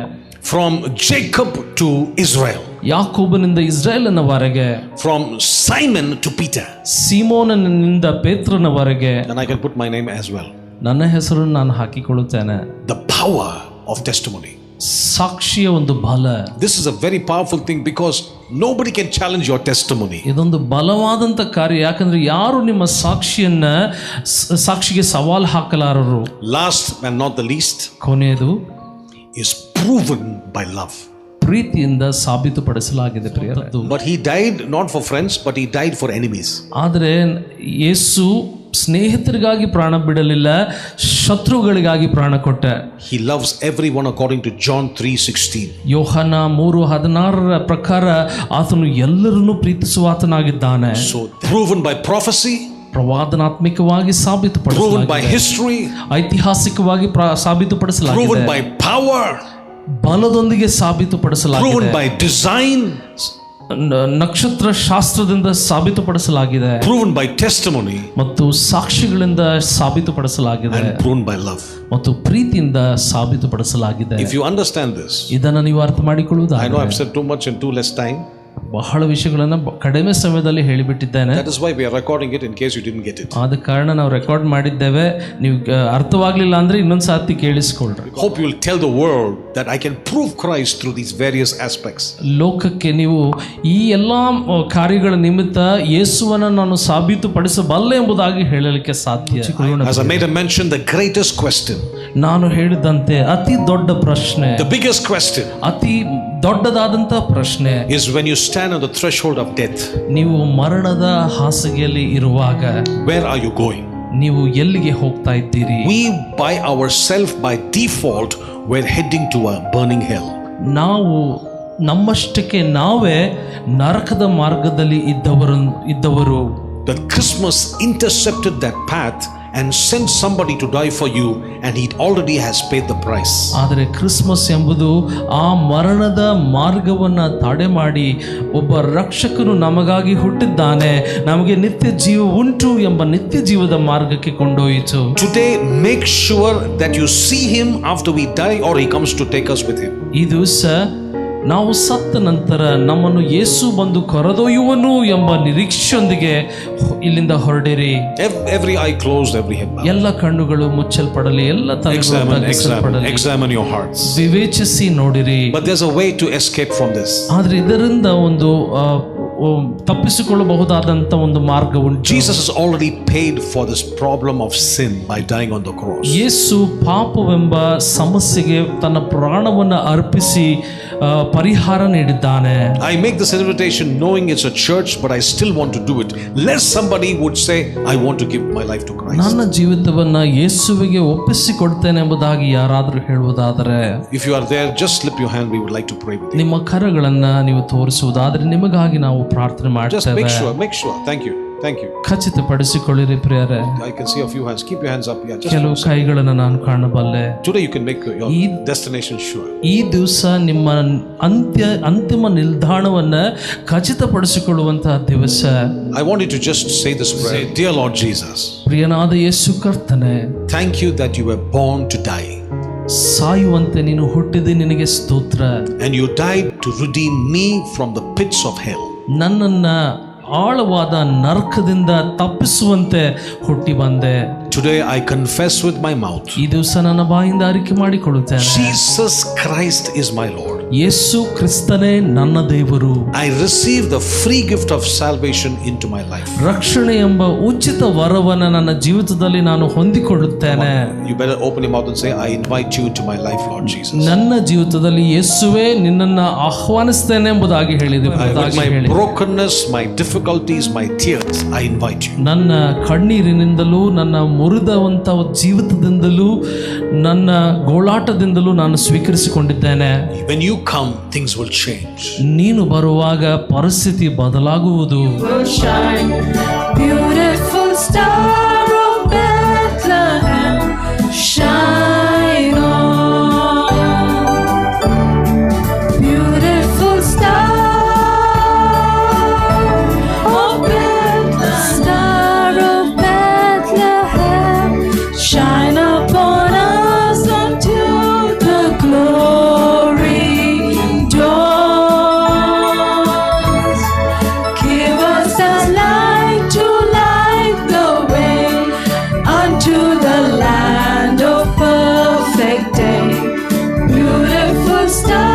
From Jacob to Israel.
ಯಾಕೋಬನಿಂದ ಇಸ್ರಾಯೇಲನವರೆಗೆ.
From Simon to Peter.
ಸೀಮೋನನಿಂದ ಪೇತ್ರನವರೆಗೆ.
And I can put my name as well.
ನನ್ನ ಹೆಸರನ್ನು ನಾನು ಹಾಕಿಕೊಳ್ಳುತ್ತೇನೆ.
The power of testimony.
ಸಾಕ್ಷಿಯ ಒಂದು ಬಲ.
This is a very powerful thing because nobody can challenge your testimony.
ಇದೊಂದು ಬಲವಾದಂತ ಕಾರ್ಯ, ಯಾಕಂದ್ರೆ ಯಾರು ನಿಮ್ಮ ಸಾಕ್ಷಿಗೆ ಸವಾಲು ಹಾಕಲಾರರು.
Last and not the least,
ಕೊನೆಯದು
is proven by love.
ಪ್ರೀತಿಯಿಂದ ಸಾಬೀತುಪಡಿಸಲಾಗಿದೆ ಪ್ರಿಯರೇ.
But he died not for friends, but he died for enemies.
ಆದರೆ ಯೇಸು ಸ್ನೇಹಿತರಿಗಾಗಿ ಪ್ರಾಣ ಬಿಡಲಿಲ್ಲ, ಶತ್ರುಗಳಿಗಾಗಿ ಪ್ರಾಣ ಕೊಟ್ಟ.
He loves everyone according to John 3:16.
ಯೋಹನ 3:16 ಪ್ರಕಾರ ಆತನು ಎಲ್ಲರನ್ನೂ ಪ್ರೀತಿಸುವಾತನಾಗಿದ್ದಾನೆ.
So proven by prophecy,
ಪ್ರವಾದನಾತ್ಮಕವಾಗಿ
proven
ಸಾಬೀತುಪಡಿಸಲಾಗಿದೆ.
by history,
ಐತಿಹಾಸಿಕವಾಗಿ ಸಾಬೀತುಪಡಿಸಲಾಗಿದೆ.
proven by power,
ಬಲದೊಂದಿಗೆ ಸಾಬೀತುಪಡಿಸಲಾಗಿದೆ.
proven by design,
ನಕ್ಷತ್ರ ಶಾಸ್ತ್ರದಿಂದ ಸಾಬೀತುಪಡಿಸಲಾಗಿದೆ.
proven by testimony,
ಮತ್ತು ಸಾಕ್ಷಿಗಳಿಂದ ಸಾಬೀತುಪಡಿಸಲಾಗಿದೆ.
and proven by love.
ಮತ್ತು ಪ್ರೀತಿಯಿಂದ ಸಾಬೀತುಪಡಿಸಲಾಗಿದೆ.
If you understand this,
ಇದನ್ನು ನೀವು ಅರ್ಥ ಮಾಡಿಕೊಳ್ಳುವುದಾದರೆ,
I know I've said too much in too less time.
ಬಹಳ ವಿಷಯಗಳನ್ನು ಕಡಿಮೆ ಸಮಯದಲ್ಲಿ ಹೇಳಿಬಿಟ್ಟಿದ್ದೇನೆ.
That is why we are recording it in case you didn't get it.
ಆದ ಕಾರಣ ನಾವು ರೆಕಾರ್ಡ್ ಮಾಡಿದ್ದೇವೆ. ನೀವು ಅರ್ಥವಾಗ್ಲಿಲ್ಲ ಅಂದ್ರೆ ಇನ್ನೊಂದು ಸಾರ್ತಿ ಕೇಳಿಸ್ಕೊಳ್ರಿ.
Hope you will tell the world that I can prove Christ through these various aspects.
ಲೋಕಕ್ಕೆ ನೀವು ಈ ಎಲ್ಲಾ ಕಾರ್ಯಗಳ ನಿಮಿತ್ತ ಯೇಸುವನ್ನು ನಾನು ಸಾಬೀತುಪಡಿಸಬಲ್ಲೆ ಎಂಬುದಾಗಿ ಹೇಳಲಿಕ್ಕೆ ಸಾಧ್ಯ.
As I made a mention, the greatest question,
ನಾನು ಹೇಳಿದಂತೆ ಅತಿ ದೊಡ್ಡ ಪ್ರಶ್ನೆ,
the biggest question,
ಅತಿ ದೊಡ್ಡದಾದಂತ ಪ್ರಶ್ನೆ
is when you stand on the threshold of death.
ನೀವು ಮರಣದ ಹಾಸಿಗೆಯಲ್ಲಿ ಇರುವಾಗ
Where are you going?
ನೀವು ಎಲ್ಲಿಗೆ ಹೋಗ್ತಾ ಇದ್ದೀರಿ?
We by ourselves, by default, we're heading to a burning hell.
ನಾವು ನಮ್ಮಷ್ಟಕ್ಕೆ ನಾವೇ ನರಕದ ಮಾರ್ಗದಲ್ಲಿ ಇದ್ದವರು.
The Christmas intercepted that path and sent somebody to die for you, and he already has paid the price.
ಆದರೆ ಕ್ರಿಸ್ಮಸ್ ಎಂಬುದು ಆ ಮರಣದ ಮಾರ್ಗವನ್ನು ತಡೆ ಮಾಡಿ ಒಬ್ಬ ರಕ್ಷಕನು ನಮಗಾಗಿ ಹುಟ್ಟಿದ್ದಾನೆ, ನಮಗೆ ನಿತ್ಯ ಜೀವ ಉಂಟು ಎಂಬ ನಿತ್ಯ ಜೀವದ ಮಾರ್ಗಕ್ಕೆ ಕೊಂಡೊಯ್ಯಿತು.
Today make sure that you see him after we die, or he comes to take us with him.
ಈ ದಿವಸ ನಾವು ಸತ್ತ ನಂತರ ನಮ್ಮನ್ನು ಯೇಸು ಬಂದು ಕರೆದೊಯ್ಯುವನು ಎಂಬ ನಿರೀಕ್ಷೆಯೊಂದಿಗೆ ಇಲ್ಲಿಂದ ಹೊರಡಿರಿ.
Every eye closed, every head bowed.
ಎಲ್ಲ ಕಣ್ಣುಗಳು ಮುಚ್ಚಲ್ಪಡಲಿ, ಎಲ್ಲ ತಲೆಗಳು ತಗ್ಗಿಸಲ್ಪಡಲಿ.
Examine your hearts.
ವಿವೇಚಿಸಿ ನೋಡಿರಿ.
But there's a way to escape from this.
ಆದ್ರೆ ಇದರಿಂದ ಒಂದು ತಪ್ಪಿಸಿಕೊಳ್ಳಬಹುದಾದಂತ ಒಂದು ಮಾರ್ಗ ಉಂಟು.
Jesus has already paid for this problem of sin by dying on the cross.
ಯೇಸು ಪಾಪವೆಂಬ ಸಮಸ್ಯೆಗೆ ತನ್ನ ಪ್ರಾಣವನ್ನು ಅರ್ಪಿಸಿ ಪರಿಹಾರ ನೀಡಿದ್ದಾನೆ.
I make this invitation knowing it's a church, but I still want to do it, lest somebody would say I want to give my life to Christ.
ನನ್ನ ಜೀವಿತವನ್ನ ಯೇಸುವಿಗೆ ಒಪ್ಪಿಸಿಕೊಡ್ತೇನೆ ಎಂಬುದಾಗಿ ಯಾರಾದರೂ ಹೇಳುವುದಾದರೆ,
if you are there, just slip your hand. We would like to pray with you.
ನಿಮ್ಮ ಕರಗಳನ್ನ ನೀವು ತೋರಿಸುವುದಾದರೆ ನಿಮಗಾಗಿ ನಾವು ಪ್ರಾರ್ಥನೆ
Just
ಮಾಡ್ತೇವೆ.
make sure. Thank you.
ಖಚಿತಪಡಿಸಿಕೊಳ್ಳಿರಿ ಪ್ರಿಯರೇ.
I can see a few hands. Keep your hands up. Yeah,
ಕೆಲವು ಕೈಗಳನ್ನು ನಾನು ಕಾಣಬಲ್ಲೆ.
Today you can make your destination sure.
ಈ ದಿವಸ ನಿಮ್ಮ ಅಂತಿಮ ನಿಲ್ದಾಣವನ್ನ ಖಚಿತಪಡಿಸಿಕೊಳ್ಳುವಂತಹ ದಿವಸ.
I want you to just say this prayer. Dear Lord Jesus,
ಪ್ರಿಯನಾದ ಯೇಸು ಕರ್ತನೇ,
thank you that you were born to die.
ಸಾಯುವಂತೆ ನೀನು ಹುಟ್ಟಿದೆ, ನಿನಗೆ ಸ್ತೋತ್ರ.
And you died to redeem me from the pits of hell.
ನನ್ನನ್ನ ಆಳವಾದ ನರಕದಿಂದ ತಪ್ಪಿಸುವಂತೆ ಹುಟ್ಟಿ ಬಂದೆ.
Today I confess with my mouth,
ಈ ದಿವಸ ನನ್ನ ಬಾಯಿಂದ ಅರಿಕೆ ಮಾಡಿಕೊಳ್ಳುತ್ತೇನೆ,
Jesus Christ is my Lord.
ಯೇಸು ಕ್ರಿಸ್ತನೇ ನನ್ನ ದೇವರು.
I receive the free gift of salvation into my life.
ರಕ್ಷಣೆ ಎಂಬ ಉಚಿತ ವರವನ್ನು ನನ್ನ ಜೀವಿತದಲ್ಲಿ ನಾನು ಹೊಂದಿಕೊಳ್ಳುತ್ತೇನೆ.
You better open your mouth and say, I invite you into my life, Lord Jesus.
ನನ್ನ ಜೀವಿತದಲ್ಲಿ ಯೇಸುವೇ ನಿನ್ನನ್ನು ಆಹ್ವಾನಿಸ್ತೇನೆ ಎಂಬುದಾಗಿ ಹೇಳಿದೆ.
With my brokenness, my difficulties, my tears, I invite you.
ನನ್ನ ಕಣ್ಣೀರಿನಿಂದಲೂ ನನ್ನ ಮುರಿದಂಥ ಜೀವಿತದಿಂದಲೂ ನನ್ನ ಗೋಳಾಟದಿಂದಲೂ ನಾನು ಸ್ವೀಕರಿಸಿಕೊಂಡಿದ್ದೇನೆ.
When you come, things will change.
ನೀನು ಬರುವಾಗ ಪರಿಸ್ಥಿತಿ ಬದಲಾಗುವುದು.
Beautiful star of Bethlehem, shine on. Beautiful star of Bethlehem, star of Bethlehem, shine upon us unto the glory dawns. Give us a light to light the way unto the land of perfect day. Beautiful star